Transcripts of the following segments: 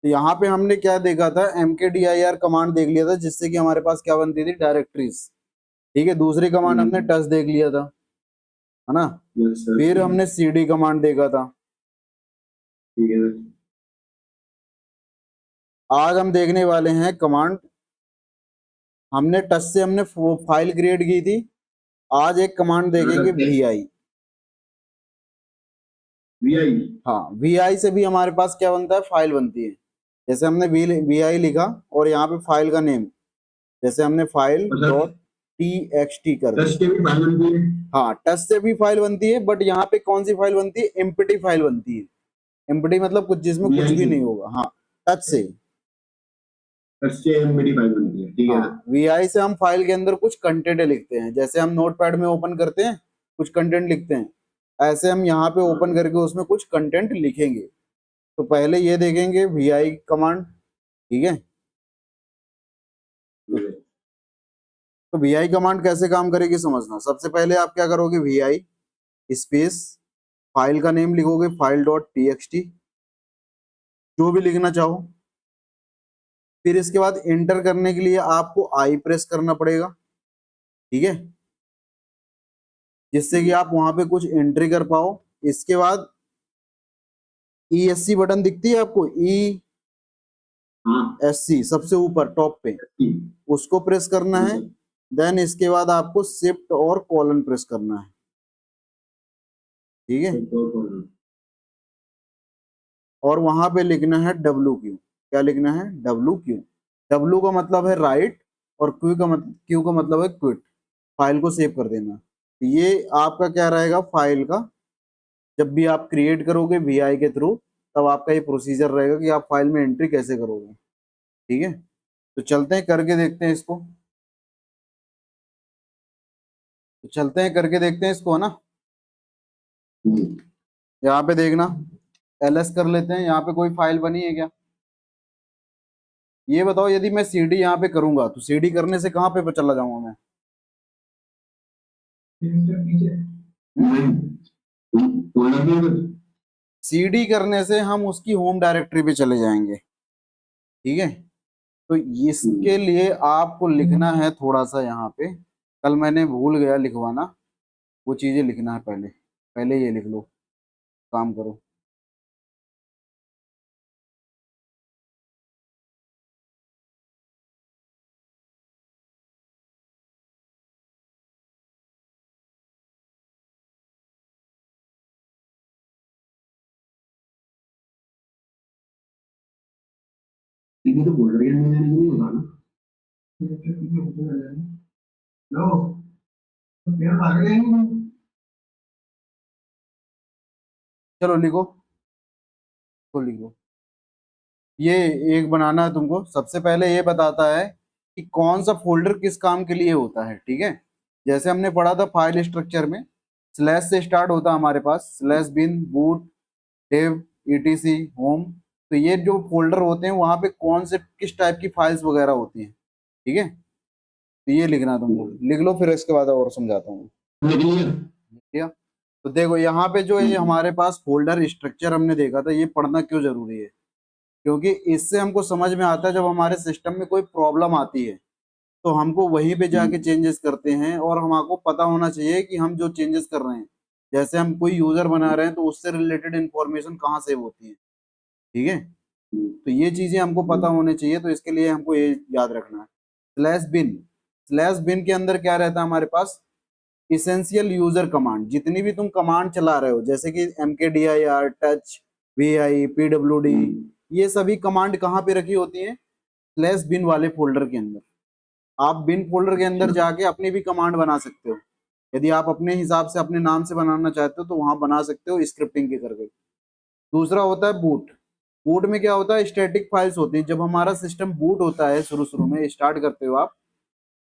तो यहाँ पे हमने क्या देखा था, mkdir कमांड देख लिया था, जिससे कि हमारे पास क्या बनती थी, डायरेक्टरीज। ठीक है, दूसरी कमांड हमने टच देख लिया था, है ना। फिर हमने cd कमांड देखा था। ठीक है। आज हम देखने वाले हैं कमांड, हमने टच से हमने फाइल क्रिएट की थी, आज एक कमांड देखेंगे vi। हाँ, vi से भी हमारे पास क्या बनता है, फाइल बनती है। जैसे हमने vi लिखा और यहाँ पे फाइल का नेम, जैसे हमने फाइल डॉट txt कर दिया। हाँ, टच से भी फाइल बनती है, बट यहाँ पे कौन सी फाइल बनती है, एम्प्टी फाइल बनती है। एम्प्टी मतलब कुछ जिसमें कुछ भी नहीं होगा। हाँ, टच से एम्प्टी फाइल बनती है। ठीक है। हाँ, vi से हम फाइल के अंदर कुछ कंटेंट लिखते हैं, जैसे हम नोटपैड में ओपन करते हैं कुछ कंटेंट लिखते हैं, ऐसे हम यहाँ पे ओपन करके उसमें कुछ कंटेंट लिखेंगे। तो पहले ये देखेंगे vi कमांड। ठीक है, तो vi कमांड कैसे काम करेगी समझना। सबसे पहले आप क्या करोगे, vi स्पेस फाइल का नेम लिखोगे, फाइल डॉट txt, जो भी लिखना चाहो। फिर इसके बाद एंटर करने के लिए आपको आई प्रेस करना पड़ेगा। ठीक है, जिससे कि आप वहां पे कुछ एंट्री कर पाओ। इसके बाद ESC बटन दिखती है आपको, ESC सबसे ऊपर टॉप पे, उसको प्रेस करना है। देन इसके बाद आपको शिफ्ट और कॉलन प्रेस करना है। ठीक है, और वहां पे लिखना है WQ। क्या लिखना है, WQ। W का मतलब है राइट और Q का मतलब है क्विट, फाइल को सेव कर देना। तो ये आपका क्या रहेगा, फाइल का जब भी आप क्रिएट करोगे vi के थ्रू, तब आपका ये प्रोसीजर रहेगा कि आप फाइल में एंट्री कैसे करोगे। ठीक है, तो चलते हैं करके देखते हैं इसको। तो चलते हैं करके देखते हैं इसको, है ना। यहाँ पे देखना, ls कर लेते हैं। यहाँ पे कोई फाइल बनी है क्या, ये बताओ। यदि मैं cd यहाँ पे करूंगा तो cd करने से कहाँ पे चला जाऊंगा मैं, cd करने से हम उसकी होम डायरेक्टरी पे चले जाएंगे। ठीक है, तो इसके लिए आपको लिखना है थोड़ा सा यहाँ पे, कल मैंने भूल गया लिखवाना, वो चीजें लिखना है पहले। पहले ये लिख लो, काम करो। तो बोल रही नहीं होगा ना। चलो लिखो, तो लिखो। ये एक बनाना है तुमको। सबसे पहले ये बताता है कि कौन सा फोल्डर किस काम के लिए होता है। ठीक है, जैसे हमने पढ़ा था फाइल स्ट्रक्चर में, स्लैश से स्टार्ट होता है हमारे पास, slash bin boot dev etc home. तो ये जो फोल्डर होते हैं वहां पे कौन से किस टाइप की फाइल्स वगैरह होती हैं। ठीक है, तो ये लिखना है तुमको, लिख लो, फिर इसके बाद और समझाता हूँ। ठीक है, तो देखो यहाँ पे जो ये हमारे पास फोल्डर स्ट्रक्चर हमने देखा था, ये पढ़ना क्यों जरूरी है, क्योंकि इससे हमको समझ में आता है जब हमारे सिस्टम में कोई प्रॉब्लम आती है तो हमको वहीं पे जाके चेंजेस करते हैं, और हमको पता होना चाहिए कि हम जो चेंजेस कर रहे हैं, जैसे हम कोई यूजर बना रहे हैं तो उससे रिलेटेड इंफॉर्मेशन कहाँ सेव होती है। ठीक है, तो ये चीजें हमको पता होनी चाहिए, तो इसके लिए हमको ये याद रखना है। स्लैश बिन के अंदर क्या रहता है हमारे पास, इसेंशियल यूजर कमांड। जितनी भी तुम कमांड चला रहे हो, जैसे कि mkdir टच vi pwd, ये सभी कमांड कहाँ पे रखी होती है, स्लैश बिन वाले फोल्डर के अंदर। आप बिन फोल्डर के अंदर जाके अपनी भी कमांड बना सकते हो, यदि आप अपने हिसाब से अपने नाम से बनाना चाहते हो तो वहां बना सकते हो स्क्रिप्टिंग के करके। दूसरा होता है बूट। बूट में क्या होता है, स्टैटिक फाइल्स होती है। जब हमारा सिस्टम बूट होता है, शुरू शुरू में स्टार्ट करते हो आप,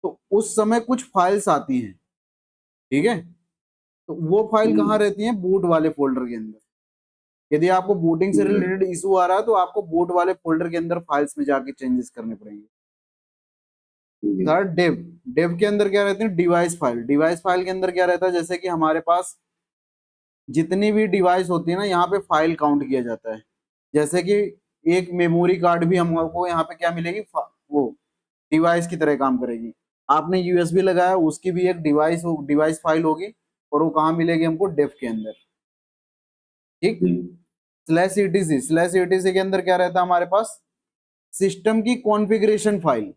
तो उस समय कुछ फाइल्स आती हैं। ठीक है, तो वो फाइल कहाँ रहती है, बूट वाले फोल्डर के अंदर। यदि आपको बूटिंग से रिलेटेड इशू आ रहा है तो आपको बूट वाले फोल्डर के अंदर फाइल्स में जाके चेंजेस करने पड़ेंगे। Third Dave. डेव के अंदर क्या रहते हैं, डिवाइस फाइल। डिवाइस फाइल के अंदर क्या रहता है, जैसे कि हमारे पास जितनी भी डिवाइस होती है ना, यहाँ पे फाइल काउंट किया जाता है। जैसे कि एक मेमोरी कार्ड भी हमको यहाँ पे क्या मिलेगी, वो डिवाइस की तरह काम करेगी। आपने यूएसबी लगाया, उसकी भी एक डिवाइस फाइल होगी, और वो कहाँ मिलेगी हमको, डेफ के अंदर। ठीक। स्लैश ईटीसी के अंदर क्या रहता है हमारे पास, सिस्टम की कॉन्फ़िगरेशन फाइल।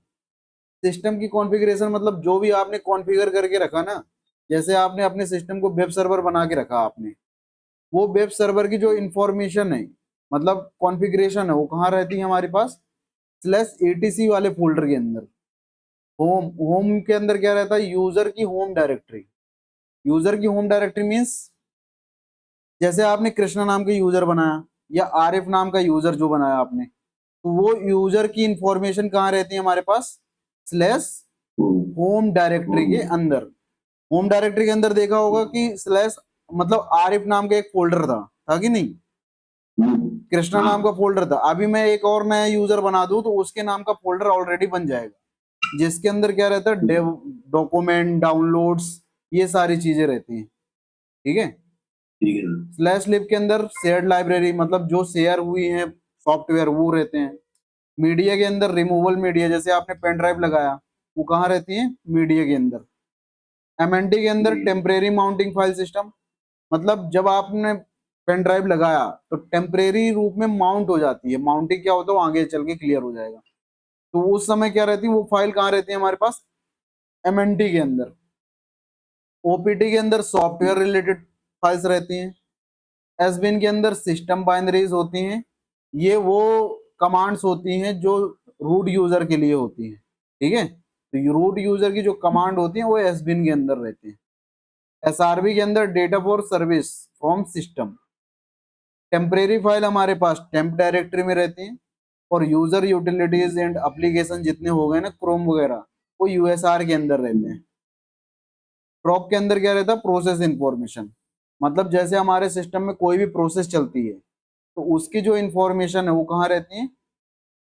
सिस्टम की कॉन्फ़िगरेशन मतलब जो भी आपने कॉन्फ़िगर करके रखा ना, जैसे आपने अपने सिस्टम को वेब सर्वर बना के रखा आपने, वो वेब सर्वर की जो इंफॉर्मेशन है, मतलब कॉन्फ़िगरेशन है, वो कहाँ रहती है हमारे पास, स्लैश एटीसी वाले फोल्डर के अंदर। होम के अंदर क्या रहता है, यूजर की होम डायरेक्टरी। यूजर की होम डायरेक्टरी मीन्स जैसे आपने कृष्णा नाम का यूजर बनाया, या आरिफ नाम का यूजर जो बनाया आपने, तो वो यूजर की इंफॉर्मेशन कहाँ रहती है हमारे पास, स्लैश होम डायरेक्टरी के अंदर। होम डायरेक्टरी के अंदर देखा होगा कि स्लैश मतलब आरिफ नाम का एक फोल्डर था कि नहीं, कृष्णा नाम का फोल्डर था। अभी मैं एक और नया यूजर बना दूं तो उसके नाम का फोल्डर ऑलरेडी बन जाएगा, जिसके अंदर क्या रहता है, डेव, डॉक्यूमेंट, डाउनलोड्स, ये सारी चीजें रहती हैं। ठीक है। ठीक है। स्लैश लिब के अंदर शेयर्ड लाइब्रेरी, मतलब जो शेयर हुई है सॉफ्टवेयर वो रहते हैं। मीडिया के अंदर रिमूवल मीडिया, जैसे आपने पेन ड्राइव लगाया, वो कहाँ रहती है, मीडिया के अंदर। एमएनटी के अंदर टेम्परेरी माउंटिंग फाइल सिस्टम, मतलब जब आपने पेन ड्राइव लगाया तो टेम्परेरी रूप में माउंट हो जाती है। माउंटिंग क्या होता है, वो आगे चल के क्लियर हो जाएगा। तो उस समय क्या रहती है, वो फाइल कहाँ रहती है हमारे पास, एमएनटी के अंदर। ओपीटी के अंदर सॉफ्टवेयर रिलेटेड फाइल्स रहती हैं। एसबीएन के अंदर सिस्टम बाइनरीज होती हैं, ये वो कमांड्स होती हैं जो रूट यूजर के लिए होती हैं। ठीक है। तो रूट यूजर की जो कमांड होती है वो एसबीएन के अंदर रहती है। एसआरबी के अंदर data for service from system. Temporary file हमारे पास टेम्प डायरेक्टरी में रहती हैं, और यूजर यूटिलिटीज एंड एप्लीकेशन जितने हो गए ना, क्रोम वगैरह, वो यूएसआर के अंदर रहते हैं। प्रॉप के अंदर क्या रहता है, प्रोसेस इंफॉर्मेशन, मतलब जैसे हमारे सिस्टम में कोई भी प्रोसेस चलती है तो उसकी जो इंफॉर्मेशन है वो कहाँ रहती है,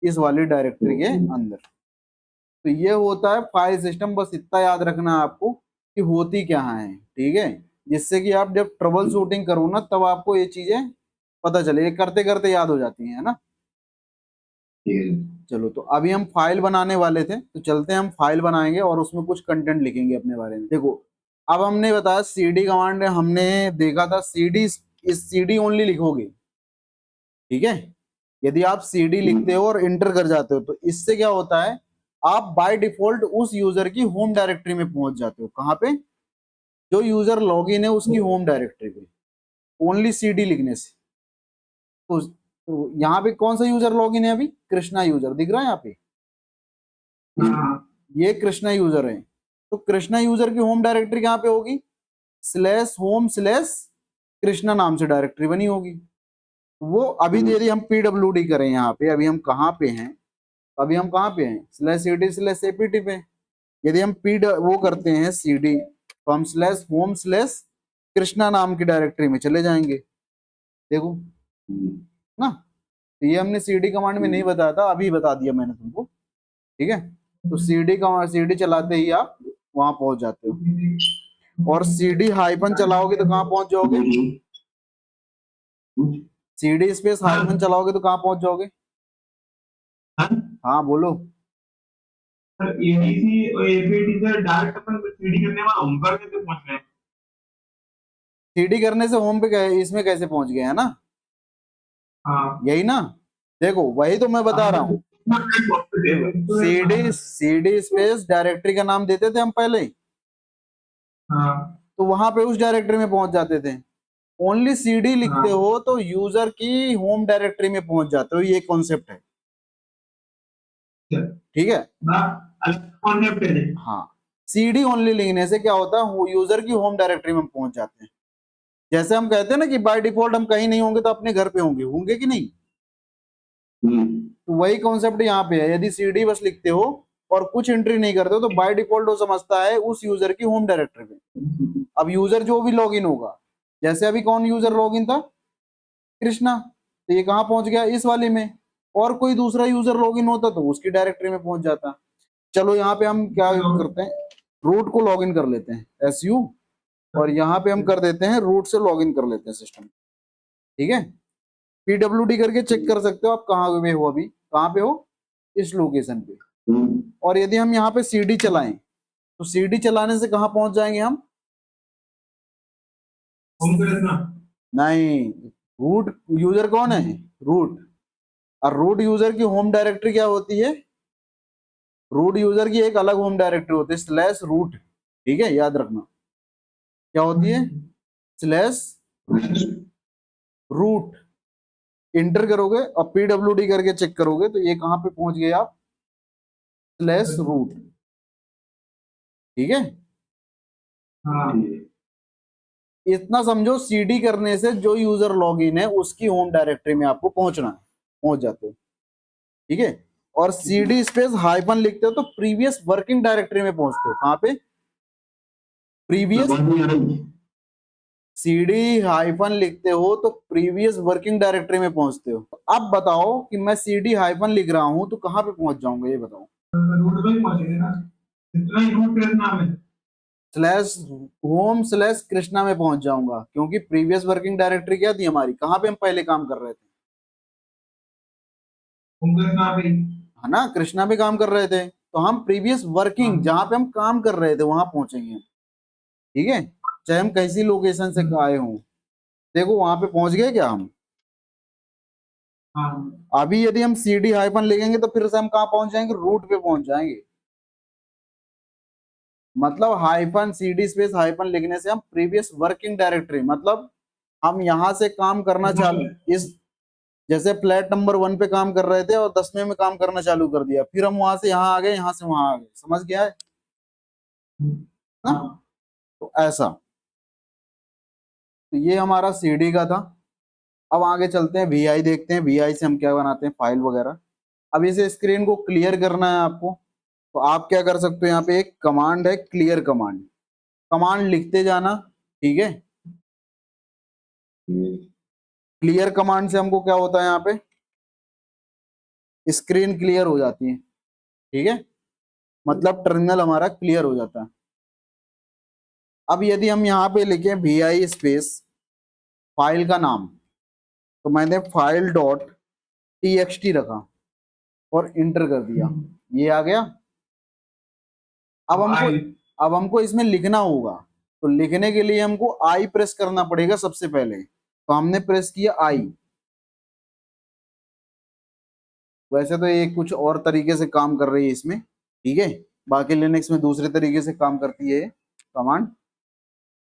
इस वाली डायरेक्टरी के अंदर। तो ये होता है फाइल सिस्टम। बस इतना याद रखना है आपको कि होती क्या है। ठीक है। जिससे कि आप जब ट्रबल शूटिंग करो ना, तब आपको ये चीजें पता चले, ये करते करते याद हो जाती है ना। ठीक है। चलो, तो अभी हम फाइल बनाने वाले थे, तो चलते हैं हम फाइल बनाएंगे और उसमें कुछ कंटेंट लिखेंगे अपने बारे में। देखो, अब हमने बताया सीडी कमांड, हमने देखा था सीडी, इस सीडी ओनली लिखोगे। ठीक है। यदि आप सीडी लिखते हो और इंटर कर जाते हो तो इससे क्या होता है, आप बाय डिफॉल्ट उस यूजर की होम डायरेक्टरी में पहुंच जाते हो। कहां पे, जो यूजर लॉगिन है उसकी होम डायरेक्टरी पे, ओनली सीडी लिखने से। तो यहाँ पे कौन सा यूजर लॉगिन है, अभी कृष्णा यूजर दिख रहा है यहाँ पे, हाँ। ये कृष्णा यूजर है। तो कृष्णा यूजर की होम डायरेक्टरी कहाँ पे होगी, स्लैश होम स्लैश कृष्णा नाम से डायरेक्टरी बनी होगी। वो अभी यदि हम पीडब्ल्यूडी करें यहाँ पे, अभी हम कहाँ पे हैं, अभी हम कहाँ पे हैं, स्लैश सीडी स्लैश एपीटी पे। यदि हम वो करते हैं सीडी, तो हम स्लैश होम स्लैश कृष्णा नाम की डायरेक्टरी में चले जाएंगे। देखो ना, तो ये हमने सीडी कमांड में नहीं बताया था, अभी बता दिया मैंने तुमको। ठीक है। तो सीडी चलाते ही आप वहां पहुंच जाते हो, और सीडी हाइफन चलाओगे तो कहाँ पहुंच जाओगे, सीडी स्पेस हाइफन चलाओगे तो कहाँ पहुंच जाओगे, हाँ बोलो। एडीसी और एपीटी से डायरेक्ट अपन सीडी करने वाला होम पर कैसे पहुंच रहे हैं? सीडी करने से होम पे गए, इसमें कैसे पहुंच गए, है ना, हाँ यही ना। देखो वही तो मैं बता रहा हूँ। देखो, सीडी सीडी स्पेस डायरेक्टरी का नाम देते थे हम पहले, हाँ तो वहां पे उस डायरेक्टरी में पहुंच जाते थे। ओनली सीडी लिखते हाँ हो तो यूजर की होम डायरेक्टरी में पहुंच जाते हो, ये कॉन्सेप्ट है। ठीक है। अलग कॉन्सेप्ट है। हाँ, सीडी ओनली लिखने से क्या होता है, वो यूजर की होम डायरेक्टरी में पहुंच जाते हैं। जैसे हम कहते हैं ना कि बाय डिफॉल्ट हम कहीं नहीं होंगे तो अपने घर पे होंगे, होंगे कि नहीं। तो वही कॉन्सेप्ट यहाँ पे है, यदि सीडी बस लिखते हो और कुछ एंट्री नहीं करते हो तो बाय डिफॉल्ट वो समझता है उस यूजर की होम डायरेक्टरी में। अब यूजर जो भी लॉगिन होगा, जैसे अभी कौन यूजर लॉगिन था, कृष्णा, तो ये कहाँ पहुंच गया, इस वाले में। और कोई दूसरा यूजर लॉगिन होता तो उसकी डायरेक्टरी में पहुंच जाता। चलो यहाँ पे हम क्या करते हैं, रूट को लॉगिन कर लेते हैं SU, और यहाँ पे हम कर देते हैं रूट से लॉगिन कर लेते हैं सिस्टम। ठीक है। PWD करके चेक कर सकते हो आप कहाँ पे हो, अभी कहाँ पे हो, इस लोकेशन पे। और यदि हम यहाँ पे CD चलाएं तो CD चलाने से कहाँ पहुंच जाएंगे हम? होम कृष्णा। नहीं, रूट यूजर कौन है? रूट। और रूट यूजर की होम डायरेक्टरी क्या होती है? रूट यूजर की एक अलग होम डायरेक्टरी होती है, स्लैश रूट। ठीक है, याद रखना क्या होती है, स्लैश रूट। इंटर करोगे और PWD करके चेक करोगे तो ये कहाँ पे पहुंच गए आप? Slash root. ठीक है, हाँ इतना समझो, CD करने से जो यूजर लॉगिन है उसकी होम डायरेक्टरी में आपको पहुंचना है, पहुंच जाते हो। ठीक है, और CD स्पेस हाइफन लिखते हो तो प्रीवियस वर्किंग डायरेक्टरी में पहुंचते हो। कहाँ पे? प्रीवियस। CD हाइफन लिखते हो तो प्रीवियस वर्किंग डायरेक्टरी में पहुंचते हो। अब बताओ कि मैं CD हाइफन लिख रहा हूं तो कहां पे पहुंच जाऊंगा, ये बताओ। रूट में ही पहुंचेंगे ना, इतना ही रूट कृष्णा में। स्लैश होम स्लैश कृष्णा में पहुंच जाऊंगा, क्योंकि प्रीवियस वर्किंग डायरेक्टरी क्या थी हमारी, कहां पे हम पहले काम कर रहे थे? होम कृष्णा पे ही। है ना, कृष्णा पे काम कर रहे थे, तो हम प्रीवियस वर्किंग हाँ जहां पे हम काम कर रहे थे वहां पहुंचेंगे। ठीक है, चाहे हम कैसी लोकेशन से आए हों। देखो वहां पे पहुंच गए क्या हम? हाँ अभी यदि हम CD हाइफन लिखेंगे तो फिर से हम कहाँ पहुंच जाएंगे? रूट पे पहुंच जाएंगे। मतलब हाइफन CD स्पेस हाइफन लिखने से हम प्रीवियस वर्किंग डायरेक्टरी, मतलब हम यहां से काम करना चालू, इस जैसे फ्लैट नंबर 1 पे काम कर रहे थे और 10वें में काम करना चालू कर दिया, फिर हम वहां से यहाँ आ गए, यहाँ से वहां आ गए, समझ गया है ना? हाँ। तो ऐसा, तो ये हमारा CD का था। अब आगे चलते हैं, VI देखते हैं, VI से हम क्या बनाते हैं, फाइल वगैरह। अब इसे स्क्रीन को क्लियर करना है आपको, तो आप क्या कर सकते हो, यहाँ पे एक कमांड है, क्लियर कमांड। कमांड लिखते जाना। ठीक है, क्लियर कमांड से हमको क्या होता है, यहाँ पे स्क्रीन क्लियर हो जाती है। ठीक है, मतलब टर्मिनल हमारा क्लियर हो जाता है। अब यदि हम यहाँ पे लिखें VI स्पेस फाइल का नाम, तो मैंने फाइल डॉट TXT रखा और इंटर कर दिया, ये आ गया। अब हमको आई। अब हमको इसमें लिखना होगा, तो लिखने के लिए हमको I प्रेस करना पड़ेगा सबसे पहले, तो हमने प्रेस किया I। वैसे तो ये कुछ और तरीके से काम कर रही है इसमें, ठीक है, बाकी लिनक्स में दूसरे तरीके से काम करती है कमांड।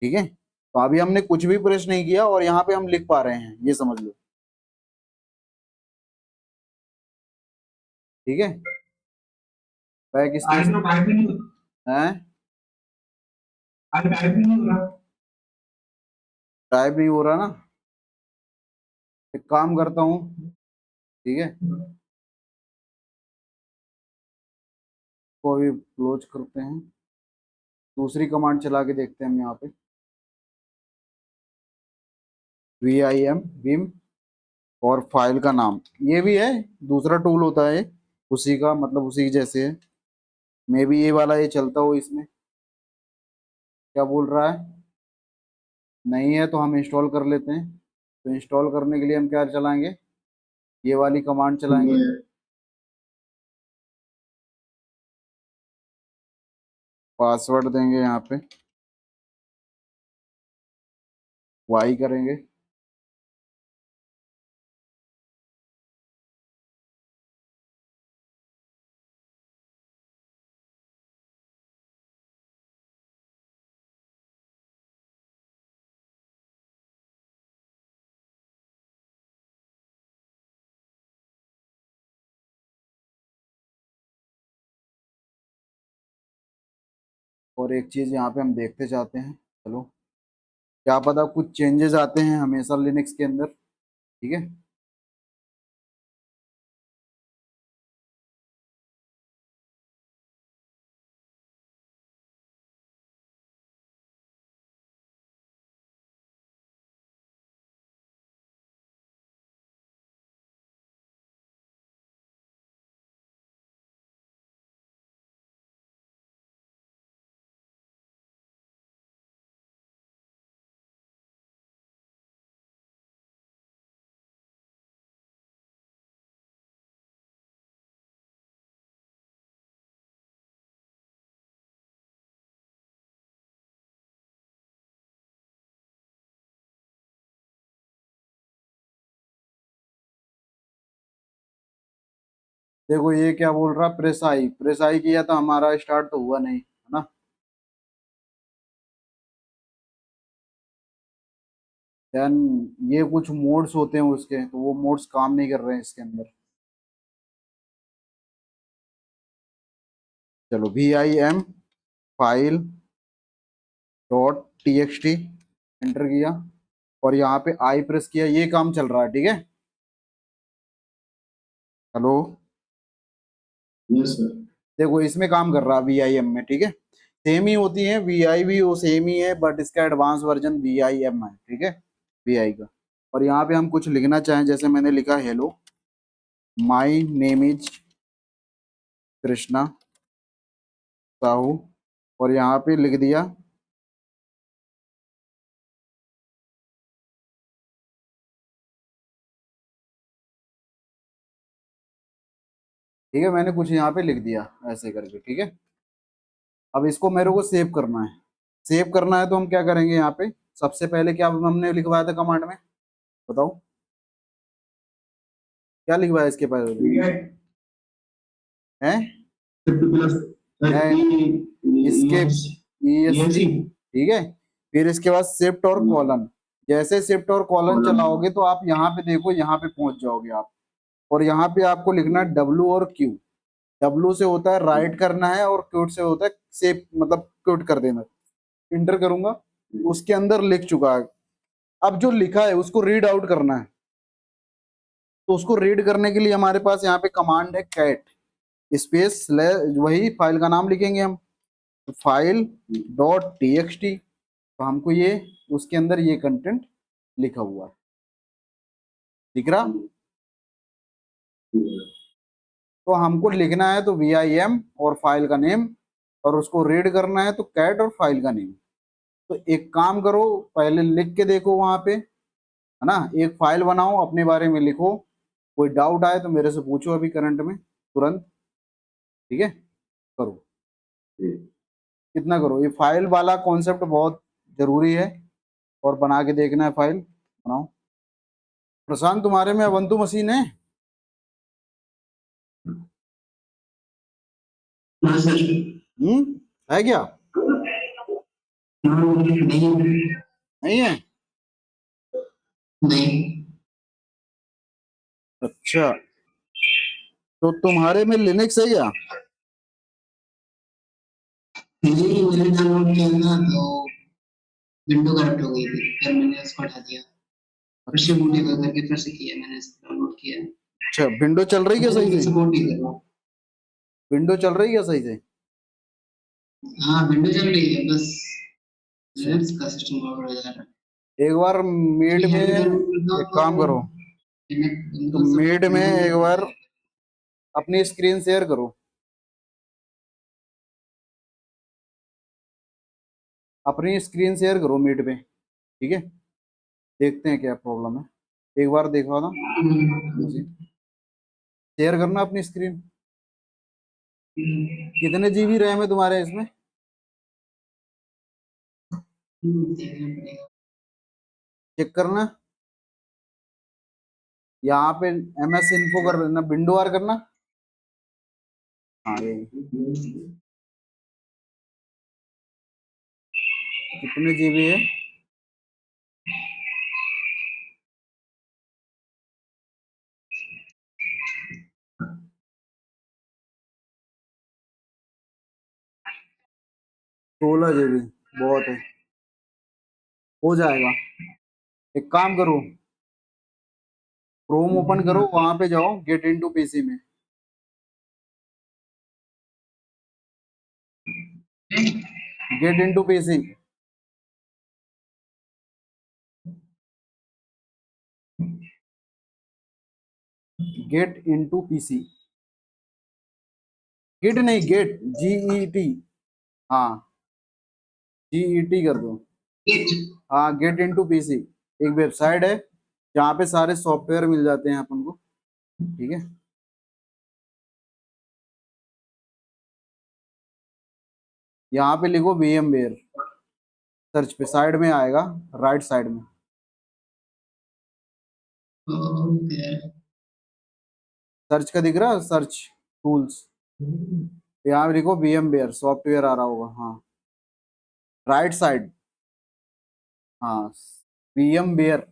ठीक है, तो अभी हमने कुछ भी प्रेस नहीं किया और यहाँ पे हम लिख पा रहे हैं, ये समझ लो। ठीक है, बैक आई स्पेस तो टाइप ही नहीं, है, आई टाइप ही नहीं हो रहा। टाइप नहीं हो रहा ना, एक काम करता हूँ। ठीक है, को भी क्लोज करते हैं, दूसरी कमांड चला के देखते हैं हम यहाँ पे, VIM विम और फाइल का नाम, ये भी है, दूसरा टूल होता है उसी का, मतलब उसी जैसे है। मे भी ये वाला ये चलता हो इसमें। क्या बोल रहा है? नहीं है तो हम इंस्टॉल कर लेते हैं। तो इंस्टॉल करने के लिए हम क्या चलाएंगे, ये वाली कमांड चलाएंगे। पासवर्ड देंगे यहाँ पे, Y करेंगे। और एक चीज यहाँ पे हम देखते जाते हैं, चलो, क्या पता कुछ चेंजेस आते हैं हमेशा लिनक्स के अंदर। ठीक है, देखो ये क्या बोल रहा, प्रेस आई किया तो हमारा स्टार्ट तो हुआ नहीं, है ना। देन ये कुछ मोड्स होते हैं उसके, तो वो मोड्स काम नहीं कर रहे हैं इसके अंदर। चलो vim file dot txt enter किया, और यहाँ पे आई प्रेस किया, ये काम चल रहा है, ठीक है। Hello, yes sir. देखो इसमें काम कर रहा है vim में, ठीक है। सेम ही होती है, vi भी वो सेम ही है, बट इसका एडवांस वर्जन vim है, ठीक है, vi का। और यहाँ पे हम कुछ लिखना चाहें, जैसे मैंने लिखा hello my name is Krishna Sahu, और यहाँ पे लिख दिया ठीक है, मैंने कुछ यहाँ पे लिख दिया ऐसे करके, ठीक है। अब इसको मेरे को सेव करना है। सेव करना है तो हम क्या करेंगे, यहाँ पे सबसे पहले क्या हमने लिखवाया था कमांड में, बताओ क्या लिखवाया इसके पहले ठीक है है। प्लस इसके ESC, ESC ठीक है। फिर इसके बाद शिफ्ट और कॉलन, जैसे शिफ्ट और कॉलन चलाओगे तो आप यहाँ पे देखो, यहाँ पे पहुंच जाओगे आप। और यहाँ पे आपको लिखना है W और Q। W से होता है राइट करना है, और क्यूट से होता है सेव, मतलब क्यूट कर देना। इंटर करूंगा, उसके अंदर लिख चुका है। अब जो लिखा है उसको रीड आउट करना है, तो उसको रीड करने के लिए हमारे पास यहाँ पे कमांड है कैट स्पेस, वही फाइल का नाम लिखेंगे हम, फाइल डॉट txt। तो हमको ये उसके अंदर ये कंटेंट लिखा हुआ है, दिख रहा। तो हमको लिखना है तो vim और फाइल का नेम, और उसको रीड करना है तो कैट और फाइल का नेम। तो एक काम करो, पहले लिख के देखो वहां पे, है ना। एक फाइल बनाओ, अपने बारे में लिखो, कोई डाउट आए तो मेरे से पूछो अभी करंट में तुरंत, ठीक है। करो, कितना करो, ये फाइल वाला कॉन्सेप्ट बहुत जरूरी है, और बना के देखना है फाइल, बनाओ। प्रशांत तुम्हारे में अवंतु मशीन है? हाँ सर। है क्या? नहीं नहीं है? नहीं। अच्छा, तो तुम्हारे में लिनक्स है क्या? नहीं मैंने डाउनलोड किया था तो विंडो करप्ट हो गई थी, फिर मैंने उसको हटा दिया, फिर से बूट करके फिर से किया, मैंने इसको डाउनलोड किया। अच्छा, विंडो चल रही है सही से? सपोर्ट नहीं कर रहा। विंडो चल रही है सही से? हाँ विंडो चल रही है, बस अच्छा, लिनक्स का सिस्टम गड़बड़ हो जा रहा है। एक बार मीट में एक काम करो, तो मीट में एक बार अपनी स्क्रीन शेयर करो, अपनी स्क्रीन शेयर करो मीट पे, ठीक है। देखते हैं क्या प्रॉब्लम है, एक बार देखो ना, शेयर करना अपनी स्क्रीन। कितने जीबी रैम है तुम्हारे इसमें? चेक करना, यहाँ पे MS इन्फो कर लेना, विंडो आर करना। हाँ ये कितने जीबी है? सोलह जीबी बहुत है, हो जाएगा। एक काम करो, क्रोम ओपन करो, वहां पे जाओ गेट इनटू पीसी में। Get into PC, get into PC. Git नहीं, गेट GET, हाँ GET कर दो। हाँ, गेट इनटू पीसी एक वेबसाइट है जहाँ पे सारे सॉफ्टवेयर मिल जाते हैं अपन को, ठीक है। यहाँ पे लिखो VMware, सर्च पे साइड में आएगा, राइट साइड में सर्च का दिख रहा है, सर्च टूल्स, यहाँ पे लिखो VMware सॉफ्टवेयर आ रहा होगा, हाँ राइट साइड, हाँ VMware,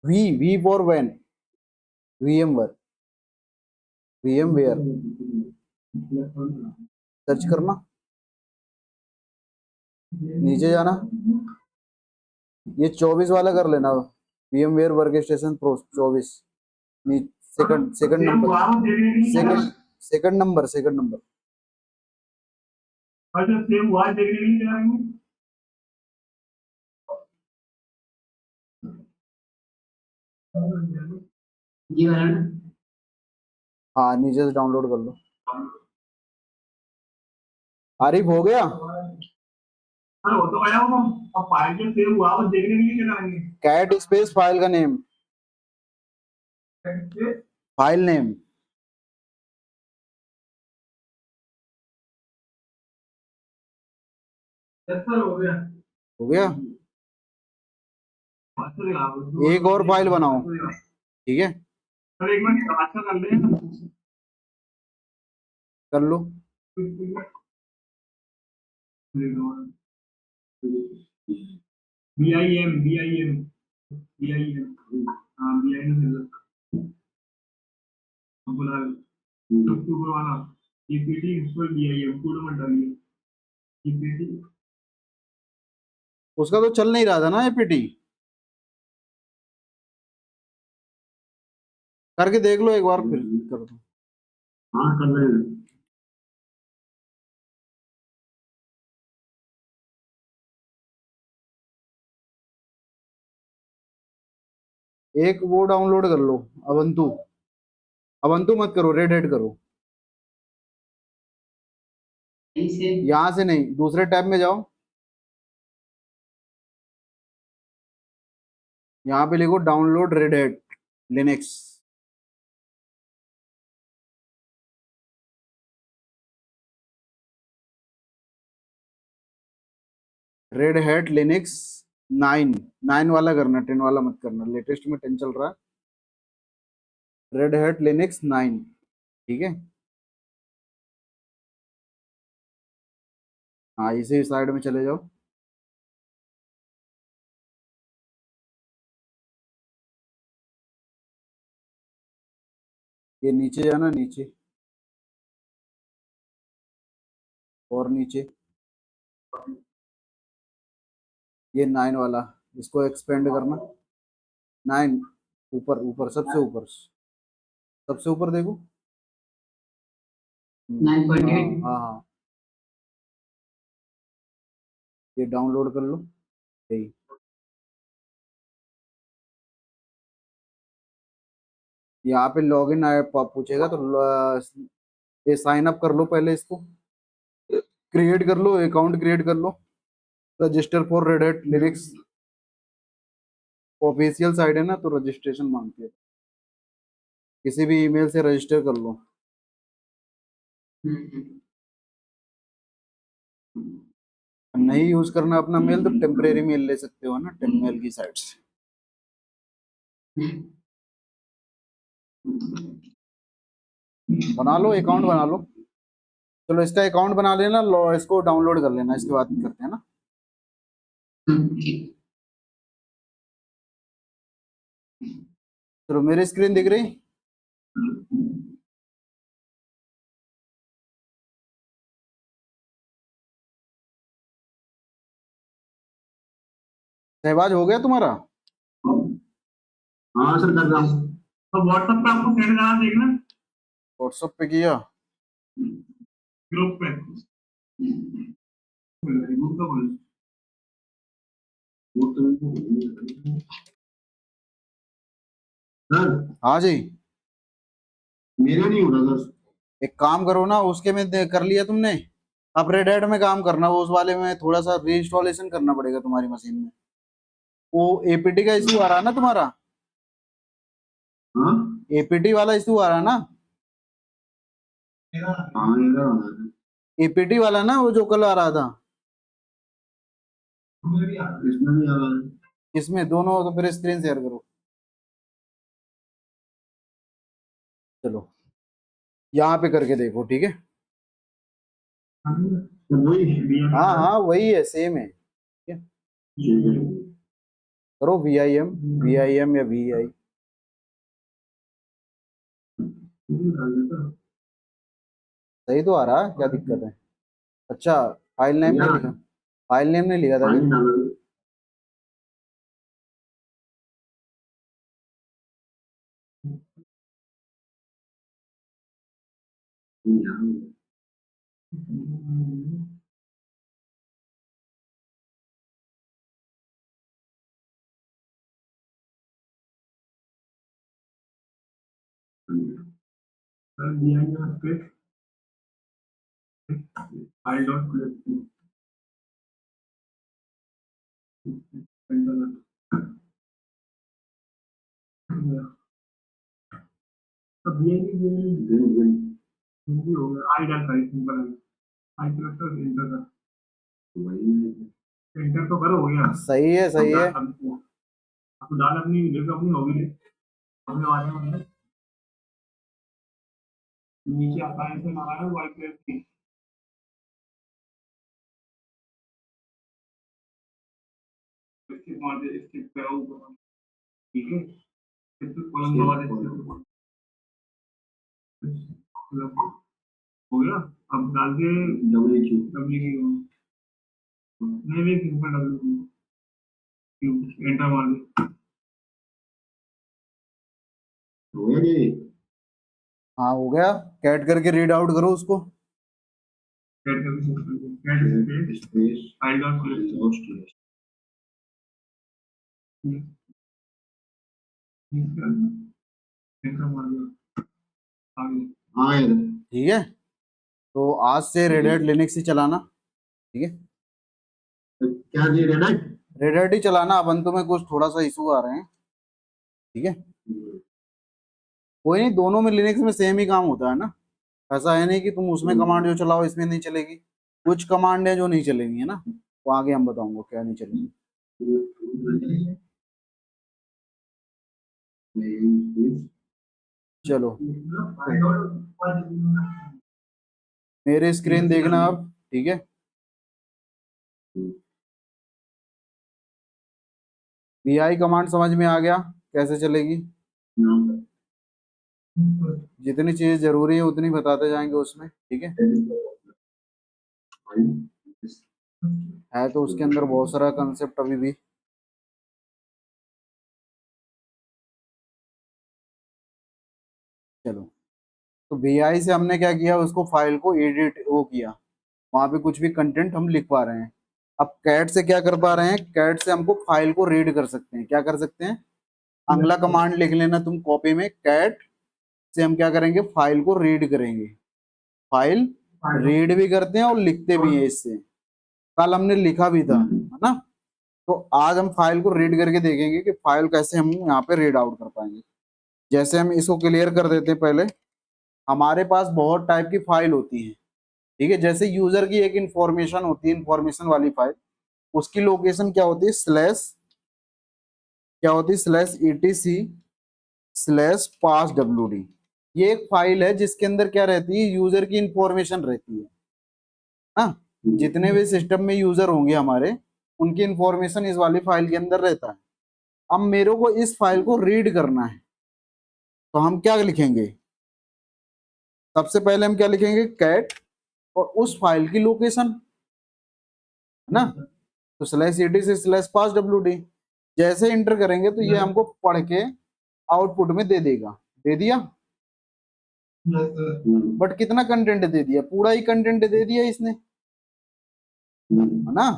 V for van, VMware, VMware search करना, नीचे जाना, ये 24 वाला कर लेना, VMware workstation pro 24, second second same number, वहाँ देखने के लिए क्या second second number, second number, अच्छा सेम वहाँ देखने के लिए क्या है? ये वाला ना। हाँ नीचे से डाउनलोड कर लो। आरिफ हो गया? अरे वो तो आया होगा, अब फाइल के सेम वहाँ पर देखने के लिए क्या करेंगे? कैट स्पेस फाइल का नेम, फाइल नेम, सर हो गया। हो गया। एक और फाइल बनाओ, ठीक है सर एक मिनट अच्छा कर ले। कर लो। BIM हाँ BIM बुला अक्टूबर वाला EPT इंस्टॉल BIM कोड मत डालिए EPT। उसका तो चल नहीं रहा था ना APT, करके देख लो एक बार फिर कर दो। हाँ कर रहे हैं। एक वो डाउनलोड कर लो, अवंतु, अवंतु मत करो, रेड हेड करो, यहीं से यहाँ से नहीं, दूसरे टैब में जाओ, यहाँ पे लिखो download red head Linux, red head Linux 9, 9 वाला करना, 10 वाला मत करना, लेटेस्ट में 10 चल रहा है, रेड हेड लिनक्स 9, ठीक है। हाँ इसी साइड में चले जाओ, ये नीचे जाना, नीचे और नीचे, ये 9 वाला, इसको एक्सपेंड करना, 9 ऊपर, ऊपर सबसे ऊपर, सबसे ऊपर देखो, 9.8। हाँ हाँ, ये डाउनलोड कर लो, यही, यहाँ पे लॉगिन आया पूछेगा तो ये साइन अप कर लो पहले, इसको क्रिएट कर लो, अकाउंट क्रिएट कर लो, register for Red Hat Linux, official site है ना तो रजिस्ट्रेशन मांगती है, किसी भी ईमेल से रजिस्टर कर लो, नहीं यूज करना अपना मेल तो टेम्परेरी मेल ले सकते हो ना, टेनमेल की साइट से, बना लो अकाउंट बना लो। चलो इसका अकाउंट बना लेना, लो इसको डाउनलोड कर लेना, इसके बाद करते हैं ना। चलो मेरी स्क्रीन दिख रही, सहबाज हो गया तुम्हारा? हाँ सर कर रहा हूँ। तो व्हाट्सएप पे आपको सेंड करा देखना व्हाट्सएप पे किया, ग्रुप पे ग्रुप का बोल। सर हाँ जी, मेरे नहीं हो रहा सर। एक काम करो ना, उसके में कर लिया तुमने, अब रेड हैट में काम करना, वो उस वाले में थोड़ा सा रीइंस्टॉलेशन करना पड़ेगा तुम्हारी मशीन में, वो APT का इशू आ रहा है ना तुम्हारा, हाँ APT वाला इशू आ रहा है ना, हाँ मेरा हो रहा APT वाला ना, वो जो कल आ रहा था, है। इसमें भी आ रहा है। इसमें दोनों, तो फिर स्क्रीन शेयर करो। चलो यहाँ पे करके देखो, ठीक है। वही हाँ हाँ वही है, सेम है, ठीक है। करो VIM या VI। सही तो आ रहा है, क्या दिक्कत है? अच्छा, फाइल नेम नहीं लिखा, फाइल नेम नहीं लिखा था क्या? फाइल डॉट हिंदी हो गया, आई डाल फाइल सिंपल है, आई करेक्टर एंटर कर, एंटर तो करो, हो गया। सही है, सही है। अब डाल अपनी, देखो अपनी होगी, अपने वाले में नीचे आता है, ऐसे लगाया व्हाइट कलर की, इसके मार दे, इसके पे ऊपर, ठीक है, इसके कॉलम दबा दे, हो गया। अब डाल के डब्ल्यू नहीं नहीं, सिंपल डब्ल्यू एंटर मार दे, हो गया ये, हाँ हो गया, कैट करके रीड आउट करो उसको। कैट करके cat space file dot collect enter मार दिया, आगे आ गया। ठीक है, तो आज से रेड हैट लिनक्स ही चलाना, ठीक है। क्या जी रेड रेड हैट ही चलाना, ubuntu में कुछ थोड़ा सा इशू आ रहे हैं, ठीक है। कोई नहीं, दोनों में लिनक्स में सेम ही काम होता है ना। ऐसा है नहीं कि तुम उसमें कमांड जो चलाओ इसमें नहीं चलेगी। कुछ कमांड है जो नहीं चलेंगी, है ना, वो आगे हम बताऊंगा क्या नहीं चलेंगी। चलो, मेरे स्क्रीन देखना अब, ठीक है। VI कमांड समझ में आ गया कैसे चलेगी? जितनी चीज जरूरी है उतनी बताते जाएंगे उसमें, ठीक है। है तो उसके अंदर बहुत सारा कंसेप्ट अभी भी। चलो, तो VI से हमने क्या किया, उसको फाइल को एडिट वो किया, वहां पे कुछ भी कंटेंट हम लिख पा रहे हैं। अब कैट से क्या कर पा रहे हैं, कैट से हमको फाइल को रीड कर सकते हैं। क्या कर सकते हैं? अगला कमांड लिख लेना तुम कॉपी में, कैट से हम क्या करेंगे, फाइल को रीड करेंगे। फाइल रीड भी करते हैं और लिखते भी हैं इससे। कल हमने लिखा भी था, है ना। तो आज हम फाइल को रीड करके देखेंगे कि फाइल कैसे हम यहाँ पे रीड आउट कर पाएंगे। जैसे हम इसको क्लियर कर देते हैं पहले। हमारे पास बहुत टाइप की फाइल होती है, ठीक है। जैसे यूजर की एक इंफॉर्मेशन होती है, इंफॉर्मेशन वाली फाइल, उसकी लोकेशन क्या होती है, स्लैश क्या होती है, /etc/pass.wd। ये एक फाइल है जिसके अंदर क्या रहती है, यूजर की इंफॉर्मेशन रहती है ना। जितने भी सिस्टम में यूजर होंगे हमारे, उनकी इंफॉर्मेशन इस वाली फाइल के अंदर रहता है। अब मेरे को इस फाइल को रीड करना है, तो हम क्या लिखेंगे, सबसे पहले हम क्या लिखेंगे, कैट और उस फाइल की लोकेशन, है ना। तो /etc/pass.wd जैसे इंटर करेंगे तो ये हमको पढ़ के आउटपुट में दे देगा। दे दिया, बट कितना कंटेंट दे दिया, पूरा ही कंटेंट दे दिया इसने, है ना।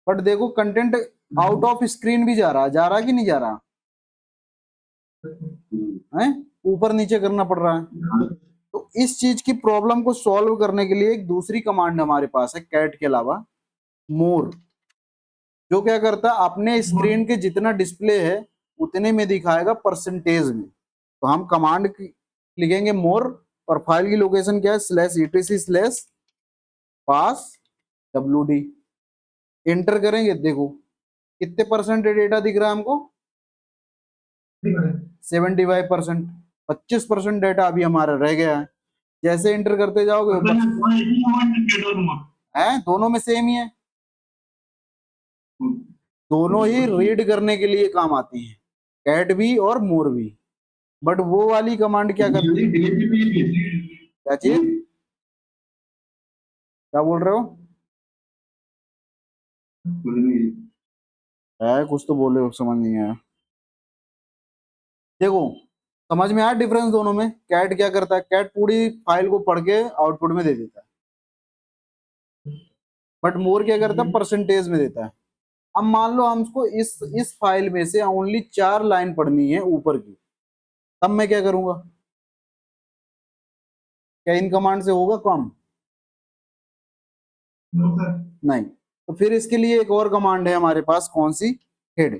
बट देखो कंटेंट आउट ऑफ स्क्रीन भी जा रहा कि नहीं जा रहा है, ऊपर नीचे करना पड़ रहा है। तो इस चीज की प्रॉब्लम को सॉल्व करने के लिए एक दूसरी कमांड हमारे पास है कैट के अलावा, मोर, जो क्या करता है, अपने स्क्रीन के जितना डिस्प्ले है उतने में दिखाएगा परसेंटेज में। तो हम कमांड लिखेंगे मोर, और फाइल की लोकेशन क्या है, /etc/pass.wd। एंटर करेंगे, देखो कितने परसेंट डेटा दिख रहा है हमको, 75%। 25% डेटा अभी हमारा रह गया है। जैसे एंटर करते जाओगे मतलब ये दोनों एक ही कमांड के दोनों में है, दोनों में सेम ही है, दोनों ही रीड करने के लिए काम आती है, कैट भी और मोर भी। बट वो वाली कमांड क्या करती है, डिलीट भी की क्या चीज, क्या बोल रहे हो, है कुछ तो बोले हो, समझ नहीं आया। देखो समझ में आया डिफरेंस दोनों में। कैट क्या करता है, कैट पूरी फाइल को पढ़ के आउटपुट में दे देता है, बट मोर क्या करता है, परसेंटेज में देता है। अब मान लो हमको इस फाइल में से ओनली 4 लाइन पढ़नी है ऊपर की, तब मैं क्या करूंगा, क्या इन कमांड से होगा काम, नहीं। तो फिर इसके लिए एक और कमांड है हमारे पास, कौन सी, हेड।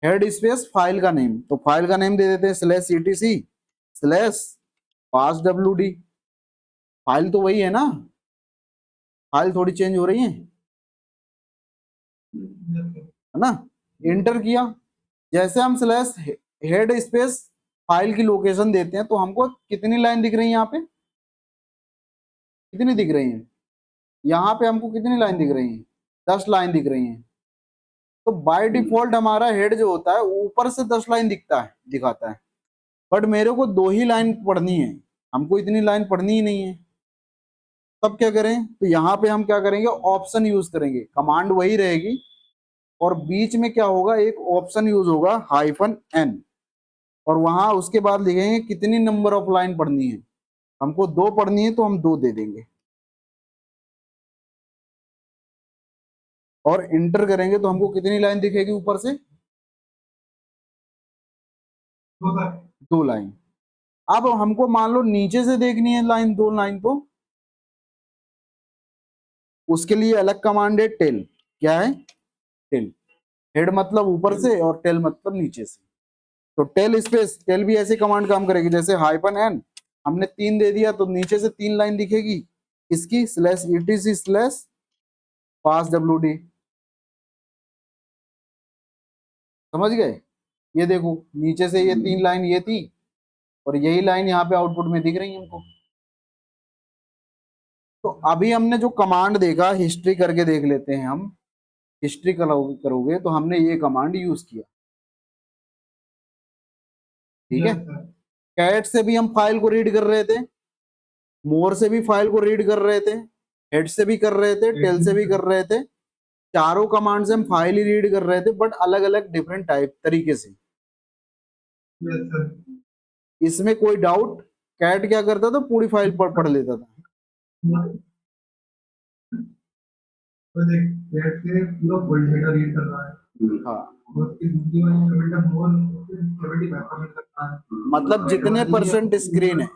हेड स्पेस फाइल का नेम, तो फाइल का नेम दे देते हैं /etc/pass.wd। फाइल तो वही है ना, फाइल थोड़ी चेंज हो रही है ना। एंटर किया, जैसे हम /हेड स्पेस फाइल की लोकेशन देते हैं तो हमको कितनी लाइन दिख रही है, यहाँ पे कितनी दिख रही है, यहाँ पे हमको कितनी लाइन दिख रही है, 10 लाइन दिख रही है। तो बाय डिफॉल्ट हमारा हेड जो होता है ऊपर से 10 लाइन दिखाता है, बट मेरे को 2 ही लाइन पढ़नी है, हमको इतनी लाइन पढ़नी ही नहीं है। तब क्या करें, तो यहाँ पे हम क्या करेंगे, ऑप्शन यूज करेंगे, कमांड वही रहेगी और बीच में क्या होगा, एक ऑप्शन यूज होगा -n, और वहां उसके बाद लिखेंगे कितनी नंबर ऑफ लाइन पढ़नी है, हमको 2 पढ़नी है तो हम 2 दे देंगे, और इंटर करेंगे तो हमको कितनी लाइन दिखेगी ऊपर से, 2 लाइन। अब हमको मान लो नीचे से देखनी है लाइन, 2 लाइन, तो उसके लिए अलग कमांड है टेल। क्या है, टेल। हेड मतलब ऊपर से और टेल मतलब नीचे से। तो टेल स्पेस, टेल भी ऐसे कमांड काम करेगी, जैसे -n हमने 3 दे दिया तो नीचे से 3 लाइन दिखेगी इसकी, /etc/pass.wd। समझ गए, ये देखो नीचे से ये 3 लाइन ये थी, और यही लाइन यहाँ पे आउटपुट में दिख रही है हमको। तो अभी हमने जो कमांड देखा, हिस्ट्री करके देख लेते हैं हम। हिस्ट्री करोगे तो हमने ये कमांड यूज किया, ठीक है। कैट से भी हम फाइल को रीड कर रहे थे, मोर से भी फाइल को रीड कर रहे थे, हेड से भी कर रहे थे, टेल से भी कर रहे थे। चारों कमांड से हम फाइल ही रीड कर रहे थे, बट अलग अलग डिफरेंट टाइप तरीके से। इसमें कोई डाउट, कैट क्या करता था, पूरी फाइल पढ़ लेता था। हाँ, मतलब जितने परसेंट स्क्रीन है,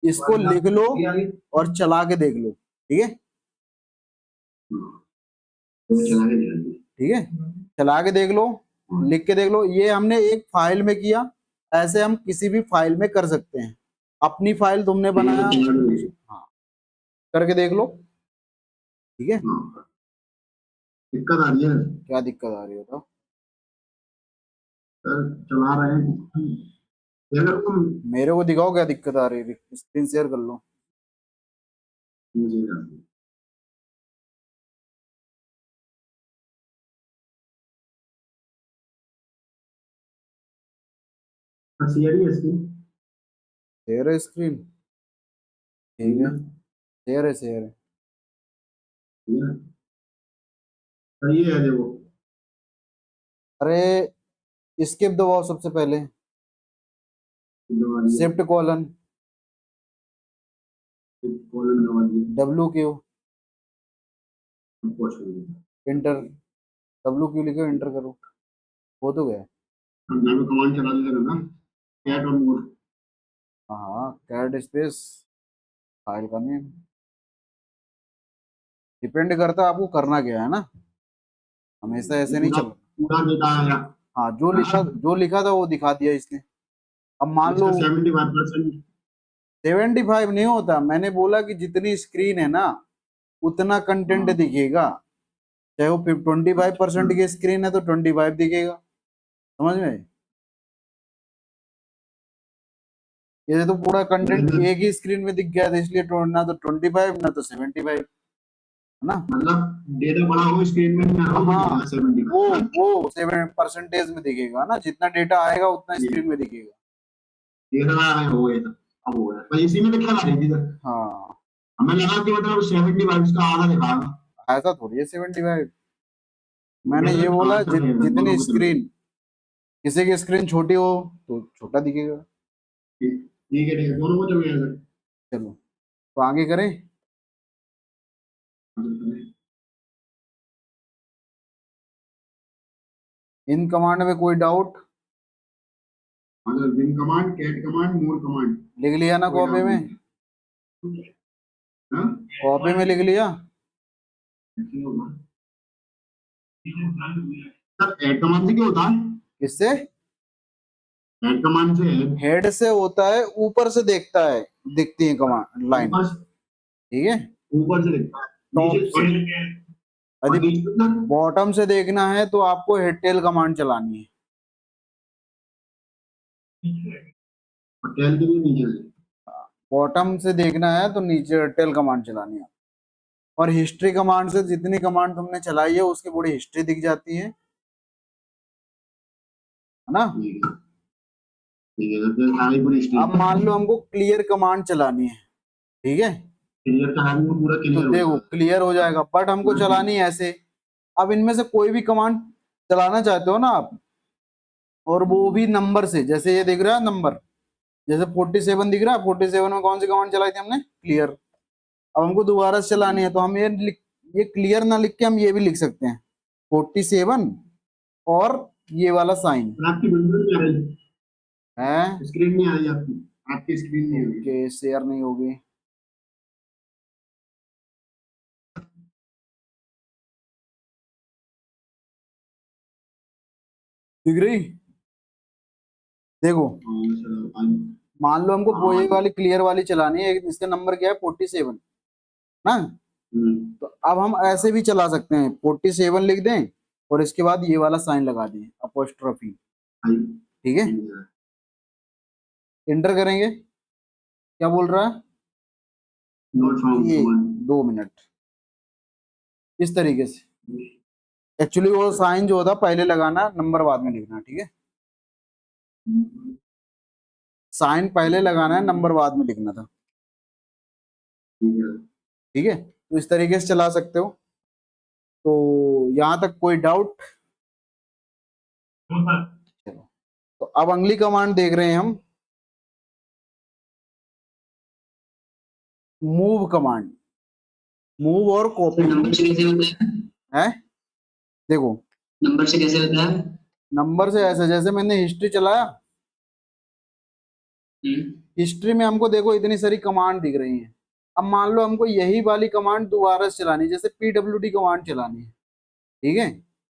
इसको लिख लो और चला के देख लो, ठीक है, ठीक है, चला के देख लो, लिख के देख लो। ये हमने एक फाइल में किया, ऐसे हम किसी भी फाइल में कर सकते हैं। अपनी फाइल तुमने बनाया, हाँ, करके देख लो, ठीक है। दिक्कत आ रही है क्या दिक्कत आ रही है बताओ, सर, चला रहे हैं अगर तुम मेरे को दिखाओ क्या दिक्कत आ रही है, स्क्रीन शेयर कर लो। मुझे शेयर ही इसकी शेयर है स्क्रीन, ठीक है, शेयर है, शेयर है। सही है, देखो अरे स्किप दबाओ सबसे पहले, shift colon WQ, inter, WQ लिखो, इंटर करो, हो तो गया। कमांड चला देगा ना, कैट और मोर। हाँ, कैट स्पेस फाइल का नेम, डिपेंड करता है आपको करना क्या है ना, हमेशा ऐसे नहीं चल। पूरा डेटा आया, हाँ, जो लिखा था वो दिखा दिया इसने। अब मान लो 75% 75 नहीं होता, मैंने बोला कि जितनी स्क्रीन है ना उतना कंटेंट हाँ। दिखेगा। चाहे वो 25% की स्क्रीन है तो 25 दिखेगा, समझ में? ये तो पूरा कंटेंट एक ही स्क्रीन में दिख गया था, इसलिए ना तो 25 ना तो 75, है ना? मतलब डेटा बड़ा हो स्क्रीन में नहीं आ रहा हो, हाँ, 75। वो 7% में दिखेगा ना, जितना डेटा आएगा उतना स्क्रीन में दिखेगा। देख रहा है, हो गया था, अब हो गया, पर इसी में दिखा रही थी सर। हाँ, हमें लगा कि मतलब 75 का आधा दिखाएगा। ऐसा थोड़ी है 75। मैंने मेरे ये बोला आंसर है सर, दोनों जितनी को चलो। स्क्रीन, किसी की स्क्रीन छोटी हो तो छोटा दिखेगा। ठीक है, दोनों को चल गया सर। चलो, तो आगे करें। इन कमांड में कोई डाउट? मतलब विन कमांड, कैट कमांड, मोर कमांड, लिख लिया ना कोई कॉपी डाउट में? नहीं। हाँ? कॉपी में लिख लिया? सर ऐड कमांड से क्या होता है? किससे? ऐड कमांड से हेड से होता है, ऊपर से देखता है, दिखती है कमांड लाइन, ऊपर से, ठीक है? ऊपर से दिखता है, टॉप नीचे से। और यदि नीचे कितना? बॉटम से देखना है तो आपको हेड टेल कमांड चलानी है। और टेल के भी नीचे से। बॉटम से देखना है तो नीचे हेड टेल कमांड चलानी है। और हिस्ट्री कमांड से जितनी कमांड तुमने चलाई है उसकी पूरी हिस्ट्री दिख जाती है ना? ठीक है, ठीक है, तो सारी पूरी अब स्ट्रीम मान लो हमको क्लियर कमांड चलानी है, ठीक है? क्लियर का है, वो पूरा तो क्लियर हो देखो जाएगा। क्लियर हो जाएगा, बट हमको पूरा चलानी है ऐसे। अब इनमें से कोई भी कमांड चलाना चाहते हो ना आप, और वो भी नंबर से, जैसे ये दिख रहा है नंबर, जैसे 47 दिख रहा है, 47 में कौन सी कमांड चलाई थी हमने? क्लियर। अब हमको दोबारा से चलानी है तो हम ये क्लियर ना लिख के हम ये भी लिख सकते हैं 47 और ये वाला साइन और आपकी विंडो नहीं आ रही, है। स्क्रीन नहीं आ रही आपकी, आपकी स्क्रीन नहीं आ रही। ओके, शेयर नहीं होगी। दिख रही? देखो, हाँ सर, आज मान लो हमको वो ये आज वाली क्लियर वाली चलानी है, इसका नंबर क्या है? 47 ना? तो अब हम ऐसे भी चला सकते हैं, 47 लिख दें और इसके बाद ये वाला साइन लगा दें, अपोस्ट्रोफी, आज ठीक है? इंटर करेंगे, क्या बोल रहा है? नॉट फाउंड ये वन। 2 मिनट, इस तरीके से। एक्चुअली वो साइन जो होता पहले लगाना, नंबर बाद में लिखना, ठीक है? साइन पहले लगाना है, नंबर बाद में लिखना था, ठीक है? तो इस तरीके से चला सकते हो। तो यहां तक कोई डाउट? चलो, तो अब अगली कमांड देख रहे हैं हम, मूव कमांड। मूव और कॉपी नंबर से कैसे होता है? है। देखो, नंबर से कैसे होता है? नंबर से ऐसे, जैसे मैंने हिस्ट्री चलाया, हिस्ट्री में हमको देखो इतनी सारी कमांड दिख रही हैं। अब मान लो हमको यही वाली कमांड दोबारा से चलानी है, जैसे पीडब्ल्यूडी कमांड चलानी है, ठीक है?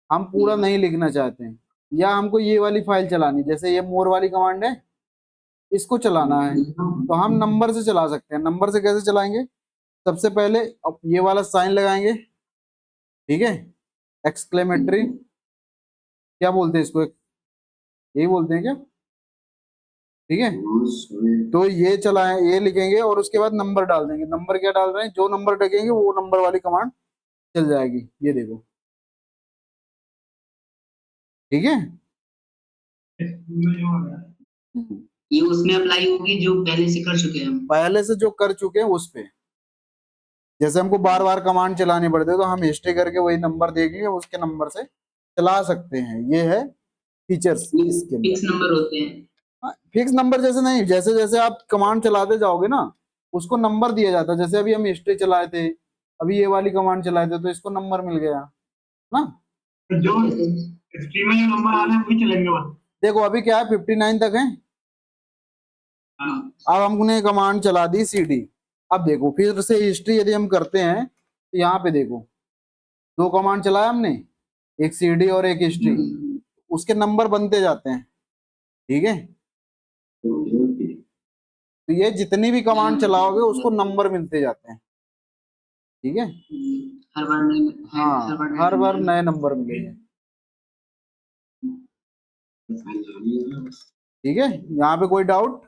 हम पूरा नहीं लिखना चाहते हैं, या हमको ये वाली फाइल चलानी, जैसे ये मोर वाली कमांड है, इसको चलाना है, तो हम नंबर से चला सकते हैं। नंबर से कैसे चलाएंगे? सबसे पहले अब ये वाला साइन लगाएंगे, ठीक है? एक्सक्लेमेटरी, क्या बोलते हैं इसको, यही बोलते हैं क्या? ठीक है, तो ये चलाएं, ये लिखेंगे और उसके बाद नंबर डाल देंगे। नंबर क्या डाल रहे हैं? जो नंबर लिखेंगे वो नंबर वाली कमांड चल जाएगी, ये देखो, ठीक है? ये उसमें अप्लाई होगी जो पहले से कर चुके हैं हम। पहले से जो कर चुके हैं उस पे, जैसे हमको बार बार कमांड चलानी पड़ती है तो हम हिस्ट्री करके वही नंबर देख लिए, उसके नंबर से चला सकते हैं। ये है फीचर्स इसके फिक्स अंदर। नंबर होते हैं। फिक्स नंबर जैसे नहीं, जैसे जैसे आप कमांड चलाते जाओगे ना, उसको नंबर दिया जाता है। जैसे अभी हम हिस्ट्री चलाए थे, अभी ये वाली कमांड चलाए थे, तो इसको नंबर मिल गया ना। जो स्ट्रीम में जो नंबर आ रहे हैं वही चलेंगे बस। देखो अभी क्या है, 59 तक है। हाँ। अब हमने कमांड चला दी cd। अब देखो फिर से हिस्ट्री यदि हम करते हैं तो यहाँ पे देखो, दो कमांड चलाया हमने, एक cd और एक हिस्ट्री, उसके नंबर बनते जाते हैं, ठीक है? तो ये जितनी भी कमांड चलाओगे उसको नंबर मिलते जाते हैं, ठीक है, हर बार नए हाँ हर बार हर बार नए नए नंबर मिलेंगे। ठीक है, यहाँ पे कोई डाउट?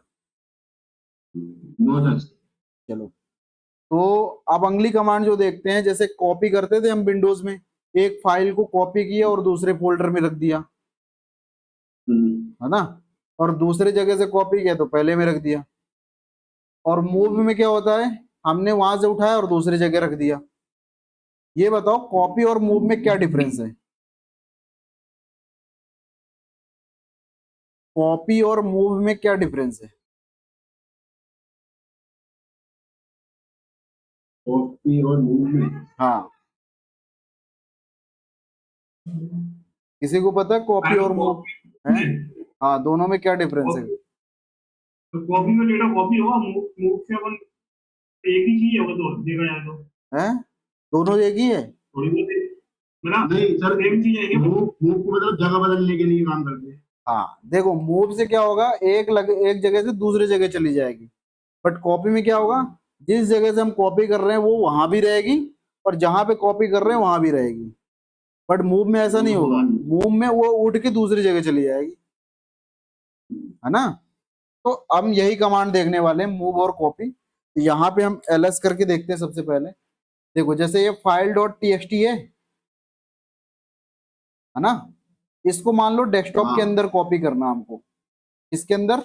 No sir. चलो, तो अब अगली कमांड जो देखते हैं, जैसे कॉपी करते थे हम विंडोज में, एक फाइल को कॉपी किया और दूसरे फोल्डर में रख दिया, है ना, और दूसरे जगह से कॉपी किया तो पहले में रख दिया। और मूव में क्या होता है, हमने वहां से उठाया और दूसरी जगह रख दिया। ये बताओ कॉपी और मूव में क्या डिफरेंस है? कॉपी और मूव में क्या डिफरेंस है? कॉपी और मूव में हाँ, किसी को पता है कॉपी और मूव है? हाँ, दोनों में क्या डिफरेंस है? तो कॉपी में डेटा कॉपी होगा, मूव मूव से अपन एक ही चीज है वो, तो देखा जाए तो हैं, दोनों एक ही है? थोड़ी बहुत मतलब नहीं सर, सेम चीज है। मूव मूव को मतलब जगह बदलने के लिए काम करते हैं। हाँ देखो, मूव से क्या होगा, एक जगह से दूसरी जगह चली जाएगी। बट कॉपी में क्या होगा, जिस जगह से हम कॉपी कर रहे हैं वो वहां भी रहेगी, और जहां पे कॉपी कर रहे हैं वहां भी रहेगी। बट मूव में ऐसा नहीं होगा, मूव में वो उठ के दूसरी जगह चली जाएगी, है ना। तो हम यही कमांड देखने वाले हैं, मूव और कॉपी। यहाँ पे हम एलएस करके देखते हैं सबसे पहले। देखो, जैसे ये फाइल डॉट टीएक्सटी है ना, इसको मान लो डेस्कटॉप के अंदर कॉपी करना हमको। इसके अंदर,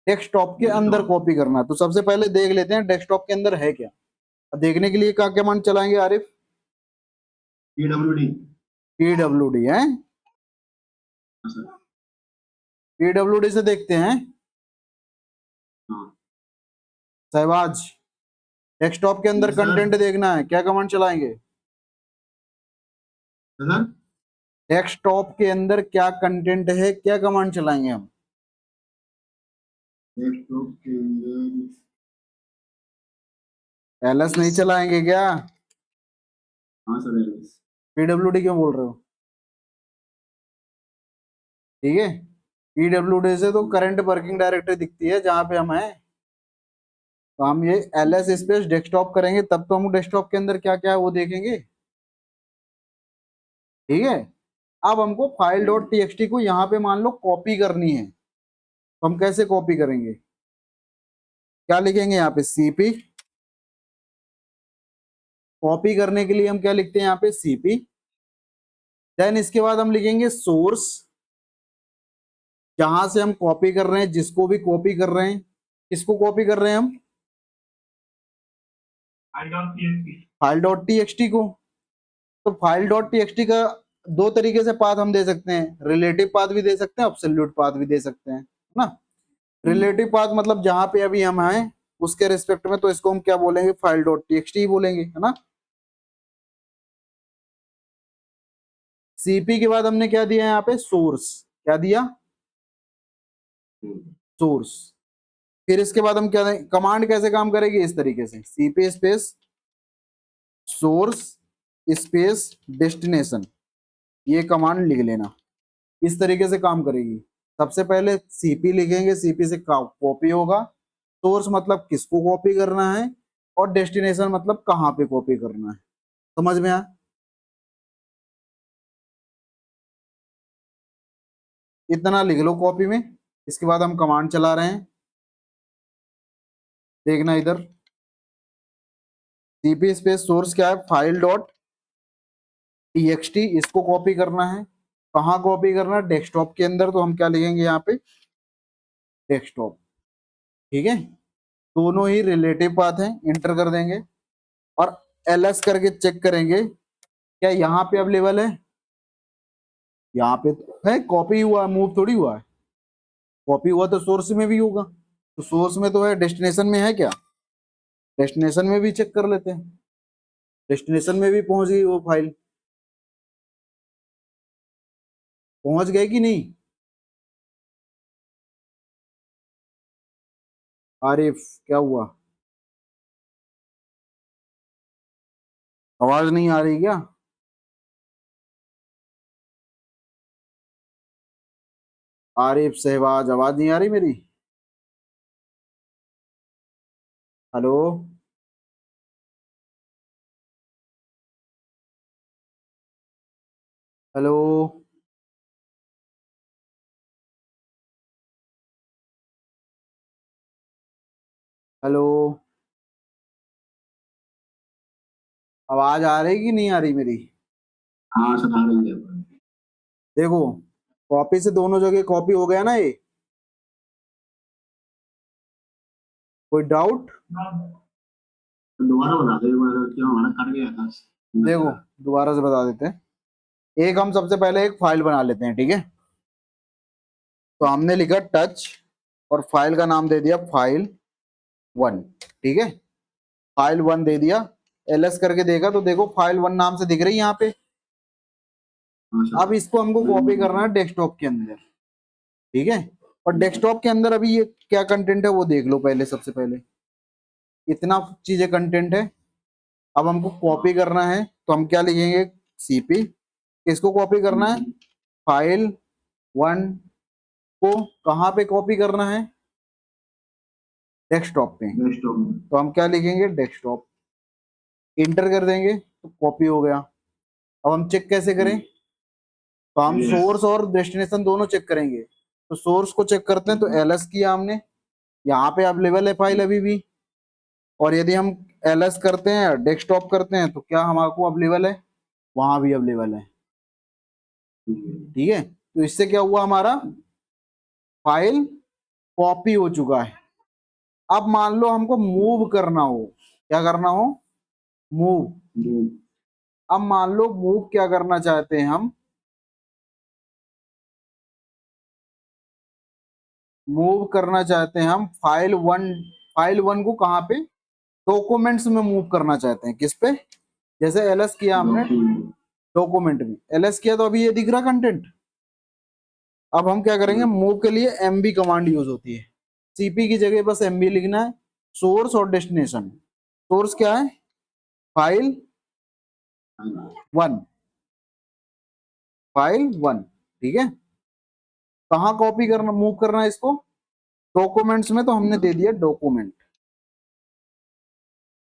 डेस्कटॉप के अंदर कॉपी करना है। तो सबसे पहले देख लेते हैं डेस्कटॉप के अंदर है क्या। अब देखने के लिए क्या कमांड चलाएंगे आरिफ? पीडब्ल्यूडी। पीडब्ल्यूडी है, पीडब्ल्यूडी से देखते हैं। सहबाज, डेस्कटॉप के अंदर कंटेंट देखना है, क्या कमांड चलाएंगे? डेस्कटॉप के अंदर क्या कंटेंट है, क्या कमांड चलाएंगे हम? डेस्कटॉप के अंदर एलएस नहीं चलाएंगे क्या? हाँ सर, पीडब्ल्यूडी क्यों बोल रहे हो? ठीक है, पीडब्ल्यूडी से तो करंट वर्किंग डायरेक्टरी दिखती है जहां पे हम हैं। तो हम ये एलएस स्पेस डेस्कटॉप करेंगे, तब तो हम डेस्कटॉप के अंदर क्या क्या है वो देखेंगे। ठीक है, अब हमको फाइल डॉट टीएक्सटी को यहाँ पे मान लो कॉपी करनी है, तो हम कैसे कॉपी करेंगे? क्या लिखेंगे यहाँ पे? सीपी। कॉपी करने के लिए हम क्या लिखते हैं यहाँ पे? सीपी। देन इसके बाद हम लिखेंगे सोर्स, जहां से हम कॉपी कर रहे हैं, जिसको भी कॉपी कर रहे हैं। किसको कॉपी कर रहे हैं हम? फाइल डॉट टीएक्सटी को। तो फाइल डॉट टीएक्सटी का दो तरीके से पाथ हम दे सकते हैं, रिलेटिव पाथ भी दे सकते हैं, एब्सोल्यूट पाथ भी दे सकते हैं, है ना। रिलेटिव पाथ मतलब जहां पे अभी हम हैं उसके रिस्पेक्ट में, तो इसको हम क्या बोलेंगे? फाइल डॉट टीएक्सटी ही बोलेंगे, है ना। सीपी के बाद हमने क्या दिया यहाँ पे? सोर्स। क्या दिया? सोर्स। फिर इसके बाद हम क्या, कमांड कैसे काम करेगी? इस तरीके से, CP space source space destination, ये कमांड लिख लेना। इस तरीके से काम करेगी। सबसे पहले सीपी लिखेंगे, सीपी से कॉपी होगा। सोर्स मतलब किसको कॉपी करना है, और डेस्टिनेशन मतलब कहाँ पे कॉपी करना है। समझ में आया? इतना लिख लो कॉपी में। इसके बाद हम कमांड चला रहे हैं, देखना इधर। सीपी स्पेस सोर्स क्या है? फाइल डॉट टीएक्सटी, इसको कॉपी करना है। कहाँ कॉपी करना है? डेस्कटॉप के अंदर। तो हम क्या लिखेंगे यहाँ पे? डेस्कटॉप। ठीक है, दोनों ही रिलेटिव पाथ हैं, इंटर कर देंगे और एलएस करके चेक करेंगे क्या यहाँ पे अवेलेबल है। यहाँ पे तो है, कॉपी हुआ, मूव थोड़ी हुआ है। कॉपी हुआ तो सोर्स में भी होगा, तो सोर्स में तो है, डेस्टिनेशन में है क्या? डेस्टिनेशन में भी चेक कर लेते हैं, डेस्टिनेशन में भी पहुंच गई वो फाइल। पहुंच गए कि नहीं? आरिफ, क्या हुआ? आवाज नहीं आ रही क्या? आरिफ, सहबाज, आवाज नहीं आ रही मेरी? हेलो। हेलो, हेलो, आवाज आ रही कि नहीं आ रही मेरी? हाँ सर आ रही है। देखो, कॉपी से दोनों जगह कॉपी हो गया ना ये। कोई डाउट? तो दोबारा बता दो एक बार, क्यों हमारा कट गया था। देखो, दोबारा से बता देते हैं। एक हम सबसे पहले एक फाइल बना लेते हैं, ठीक है। तो हमने लिखा टच और फाइल का नाम दे दिया फाइल 1, ठीक है। फाइल 1 दे दिया, एलएस करके देखा तो देखो फाइल 1 नाम से दिख रही है यहाँ पे। हाँ अब सर। इसको हमको कॉपी करना है डेस्कटॉप के अंदर, ठीक है। और डेस्कटॉप के अंदर अभी ये क्या कंटेंट है वो देख लो पहले। सबसे पहले इतना चीजें कंटेंट है। अब हमको कॉपी करना है तो हम क्या लिखेंगे? सीपी। किसको कॉपी करना है? फाइल 1 को कहाँ पे कॉपी करना है? डेस्कटॉप पे। डेस्कटॉप में। तो हम क्या लिखेंगे? डेस्कटॉप। इंटर कर देंगे तो कॉपी हो गया। अब हम चेक कैसे करें? तो हम सोर्स और डेस्टिनेशन दोनों चेक करेंगे। तो सोर्स को चेक करते हैं तो एलएस किया हमने, यहाँ पे अवेलेबल है फाइल अभी भी। और यदि हम एलएस करते हैं, डेस्कटॉप करते हैं, तो क्या हमारे अवेलेबल है? वहां भी अवेलेबल है, ठीक है। तो इससे क्या हुआ? हमारा फाइल कॉपी हो चुका है। अब मान लो हमको मूव करना हो, क्या करना हो? मूव। अब मान लो मूव क्या करना चाहते हैं हम? मूव करना चाहते हैं हम फाइल 1 को कहाँ पे? डॉक्यूमेंट्स में मूव करना चाहते हैं। किस पे? जैसे एलएस किया हमने डॉक्यूमेंट में, एलएस किया तो अभी ये दिख रहा कंटेंट। अब हम क्या करेंगे? मूव के लिए एमबी कमांड यूज होती है। सीपी की जगह बस एमबी लिखना है। सोर्स और डेस्टिनेशन। सोर्स क्या है? फाइल 1, फाइल 1, ठीक है। कहाँ कॉपी करना, मूव करना है इसको? डॉक्यूमेंट्स में, तो हमने दे दिया डॉक्यूमेंट,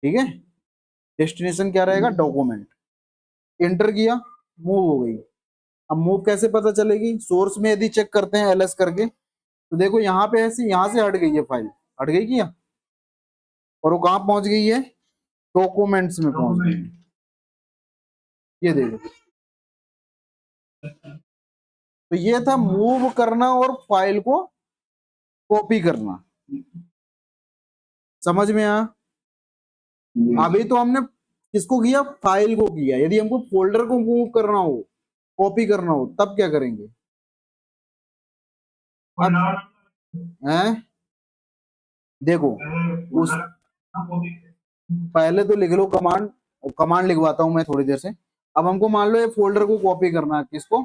ठीक है। डेस्टिनेशन क्या रहेगा? डॉक्यूमेंट। इंटर किया, मूव हो गई। अब मूव कैसे पता चलेगी? सोर्स में यदि चेक करते हैं एलएस करके तो देखो यहाँ पे ऐसी, यहाँ से हट गई है फाइल, हट गई क्या? और वो कहाँ पहुंच गई है? डॉक्यूमेंट्स में पहुंच गई है। ये देखो, तो ये था मूव करना और फाइल को कॉपी करना। समझ में आया? अभी तो हमने किसको किया? फाइल को किया। यदि हमको फोल्डर को मूव करना हो, कॉपी करना हो, तब क्या करेंगे? अब हैं, देखो, उस पहले तो लिख लो कमांड। कमांड लिखवाता हूं मैं थोड़ी देर से। अब हमको मान लो ये फोल्डर को कॉपी करना है। किसको?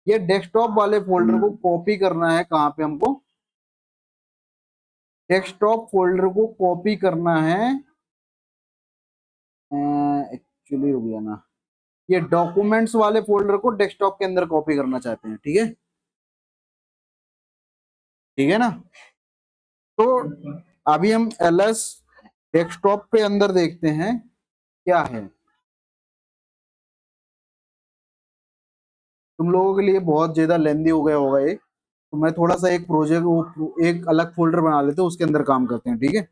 ये डेस्कटॉप वाले फोल्डर को कॉपी करना है। कहाँ पे हमको? डेस्कटॉप फोल्डर को कॉपी करना है। एक्चुअली रुक गया ना, ये डॉक्यूमेंट्स वाले फोल्डर को डेस्कटॉप के अंदर कॉपी करना चाहते हैं, ठीक है। ठीक है ना? तो अभी हम एलएस डेस्कटॉप पे अंदर देखते हैं क्या है। तुम लोगों के लिए बहुत ज्यादा लेंदी हो गया होगा ये, तो मैं थोड़ा सा एक प्रोजेक्ट, एक अलग फोल्डर बना लेते हैं, उसके अंदर काम करते हैं, ठीक है।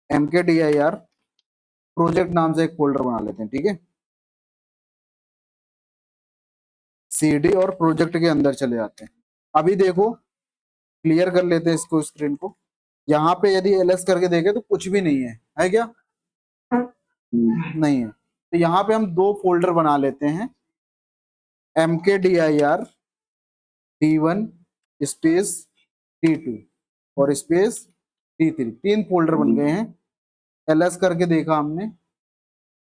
MKDIR प्रोजेक्ट नाम से एक फोल्डर बना लेते हैं, ठीक है। CD और प्रोजेक्ट के अंदर चले जाते हैं। अभी देखो, क्लियर कर लेते हैं इसको, स्क्रीन को। यहाँ पे यदि एलएस करके देखें तो कुछ भी नहीं है क्या? नहीं है। तो यहाँ पे हम दो फोल्डर बना लेते हैं, MKDIR D1 स्पेस D2 और स्पेस D3। 3 फोल्डर बन गए हैं। एलएस करके देखा हमने।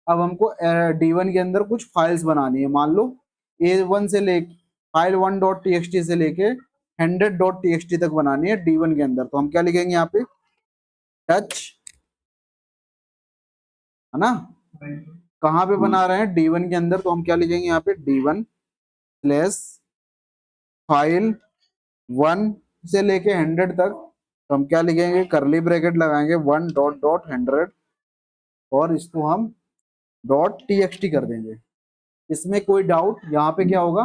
अब हमको D1 के अंदर कुछ फाइल्स बनानी है। मान लो A1 से लेके फाइल 1.txt से लेके 100.txt तक बनानी है D1 के अंदर। तो हम क्या लिखेंगे यहाँ पे? टच, है ना। कहाँ पे बना रहे हैं? D1 के अंदर। तो हम क्या लिखेंगे यहाँ पे? D1 स्लैश फाइल 1 से लेके 100 तक। तो हम क्या लिखेंगे? करली ब्रैकेट लगाएंगे 1.100 और इसको हम .txt कर देंगे। इसमें कोई डाउट? यहाँ पे क्या होगा,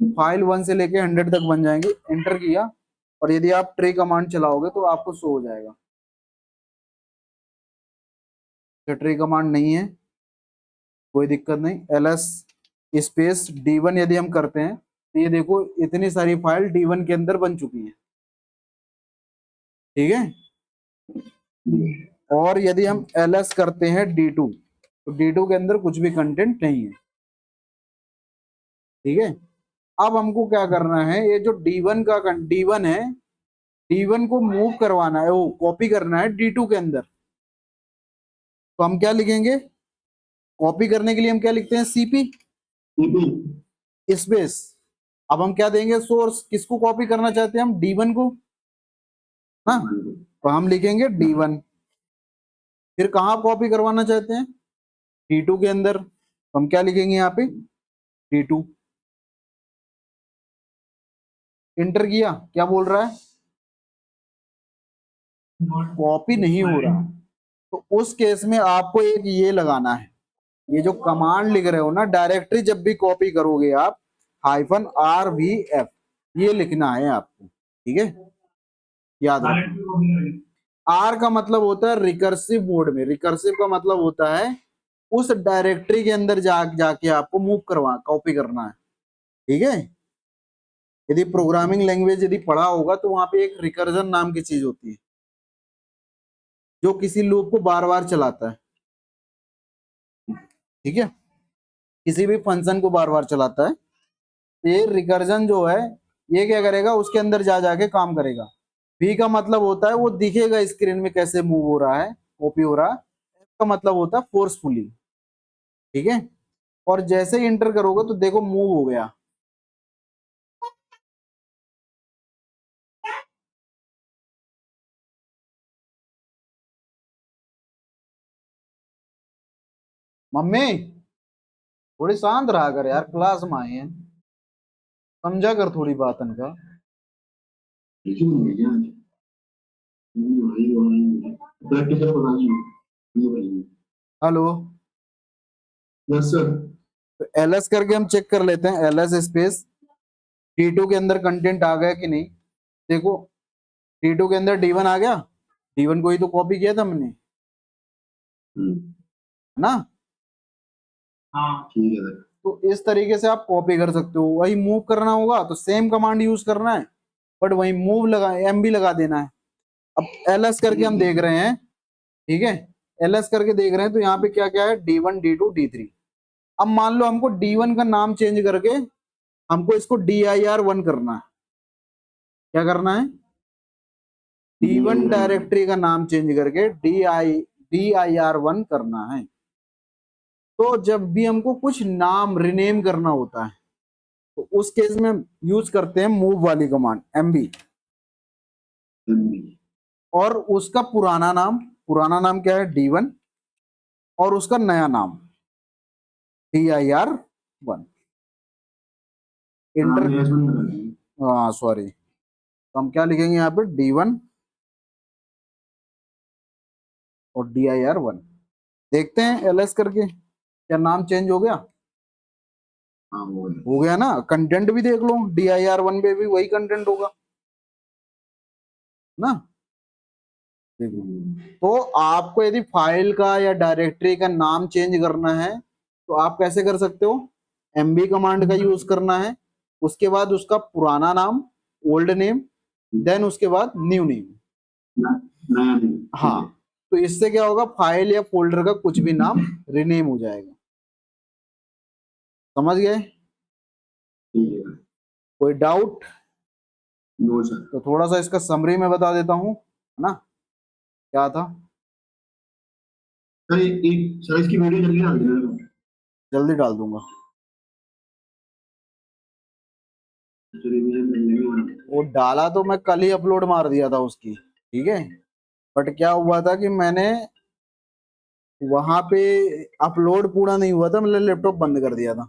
फाइल 1 से लेके 100 तक बन जाएंगे। एंटर किया और यदि आप ट्री कमांड चलाओगे तो आपको शो हो जाएगा। ट्री कमांड नहीं है, कोई दिक्कत नहीं। ls स्पेस d1 यदि हम करते हैं तो ये देखो इतनी सारी फाइल d1 के अंदर बन चुकी हैं, ठीक है। और यदि हम ls करते हैं d2 तो d2 के अंदर कुछ भी कंटेंट नहीं है, ठीक है। अब हमको क्या करना है, ये जो d1 है, d1 को मूव करवाना है, वो कॉपी करना है d2 के अंदर। तो हम क्या लिखेंगे, कॉपी करने के लिए हम क्या लिखते हैं, cp स्पेस। अब हम क्या देंगे, सोर्स, किसको कॉपी करना चाहते हैं हम, d1 को ना, तो हम लिखेंगे d1। फिर कहाँ कॉपी करवाना चाहते हैं, d2 के अंदर, तो हम क्या लिखेंगे यहाँ पे, d2। इंटर किया, क्या बोल रहा है, कॉपी नहीं हो रहा। तो उस केस में आपको एक ये लगाना है, ये जो कमांड लिख रहे हो ना, डायरेक्टरी जब भी कॉपी करोगे आप -rvf ये लिखना है आपको, ठीक है, याद रखना। आर का मतलब होता है रिकर्सिव मोड में, रिकर्सिव का मतलब होता है उस डायरेक्टरी के अंदर जाके आपको मूव करवा कॉपी करना है, ठीक है। यदि प्रोग्रामिंग लैंग्वेज यदि पढ़ा होगा तो वहां पे एक रिकर्जन नाम की चीज होती है जो किसी लूप को बार बार चलाता है, ठीक है, किसी भी फंक्शन को बार बार चलाता है। तो ये रिकर्जन जो है ये क्या करेगा, उसके अंदर जाके काम करेगा। वी का मतलब होता है वो दिखेगा स्क्रीन में कैसे मूव हो रहा है, कॉपी हो रहा है। एफ का मतलब होता है फोर्सफुली, ठीक है। और जैसे ही इंटर करोगे तो देखो मूव हो गया। मम्मी थोड़ी शांत रहा कर यार, क्लास में आए हैं, समझा कर थोड़ी बात इनका। Hello, yes sir. तो ls करके हम चेक कर लेते हैं, ls स्पेस d2 के अंदर कंटेंट आ गया कि नहीं। देखो d2 के अंदर d1 आ गया, d1 को ही तो कॉपी किया था हमने, है ना। हाँ ठीक है सर। तो इस तरीके से आप कॉपी कर सकते हो। वही मूव करना होगा तो सेम कमांड यूज करना है, बट वही मूव लगा mb लगा देना है। अब ls करके हम देख रहे हैं, ठीक है, ls करके देख रहे हैं तो यहाँ पे क्या क्या है, d1 d2 d3। अब मान लो हमको d1 का नाम चेंज करके हमको इसको dir1 करना है। क्या करना है, d1 डायरेक्टरी का नाम चेंज करके dir1 करना है। तो जब भी हमको कुछ नाम रिनेम करना होता है तो उस केस में यूज करते हैं मूव वाली कमांड mb, और उसका पुराना नाम क्या है, d1, और उसका नया नाम dir1। इंटर, हाँ सॉरी, तो हम क्या लिखेंगे यहाँ पे, d1 और dir1। देखते हैं ls करके क्या नाम चेंज हो गया। हो गया ना, कंटेंट भी देख लो, dir1 पे भी वही कंटेंट होगा ना। देखो, तो आपको यदि फाइल का या डायरेक्टरी का नाम चेंज करना है तो आप कैसे कर सकते हो, mb कमांड का यूज करना है, उसके बाद उसका पुराना नाम, ओल्ड नेम, देन उसके बाद न्यू नेम। हाँ, तो इससे क्या होगा, फाइल या फोल्डर का कुछ भी नाम रिनेम हो जाएगा। समझ गए, कोई डाउट? No sir. तो थोड़ा सा इसका समरी में बता देता हूँ, है ना, क्या था। सर एक सर इसकी वीडियो जल्दी डाल देना। जल्दी डाल दूंगा। वो डाला तो मैं कल ही अपलोड मार दिया था उसकी, ठीक है, बट क्या हुआ था कि मैंने वहां पे अपलोड पूरा नहीं हुआ था, मतलब लैपटॉप बंद कर दिया था।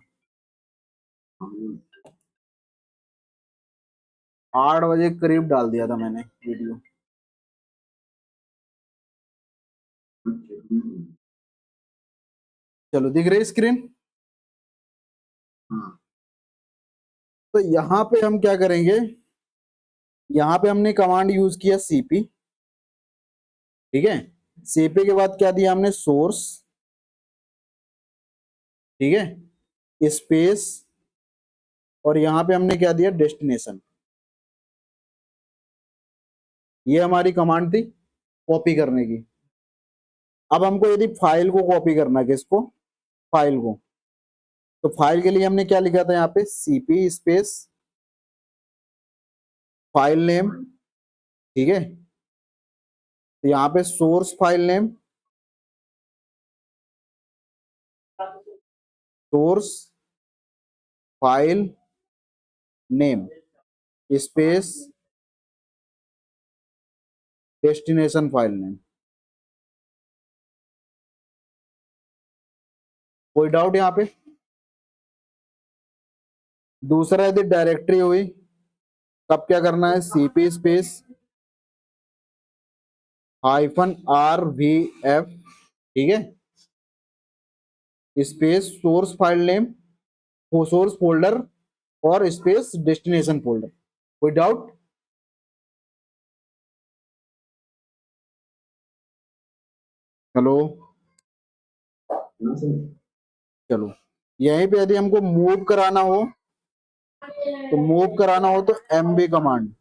8 बजे करीब डाल दिया था मैंने वीडियो। चलो दिख रही स्क्रीन। तो यहाँ पे हम क्या करेंगे, यहाँ पे हमने कमांड यूज किया cp, ठीक है। cp के बाद क्या दिया हमने, सोर्स, ठीक है, स्पेस, और यहाँ पे हमने क्या दिया, डेस्टिनेशन। ये हमारी कमांड थी कॉपी करने की। अब हमको यदि फाइल को कॉपी करना है, किसको, फाइल को, तो फाइल के लिए हमने क्या लिखा था यहाँ पे, cp स्पेस फाइल नेम, ठीक है। तो यहाँ पे source file name, source file name space destination file name. कोई डाउट यहाँ पे? दूसरा यदि डायरेक्टरी हुई तब क्या करना है, cp स्पेस -rvf, ठीक है, space source file name, source folder, और स्पेस डेस्टिनेशन फोल्डर। कोई डाउट? हेलो, चलो। यहीं पे यदि हमको मूव कराना हो तो मूव कराना हो तो mv कमांड,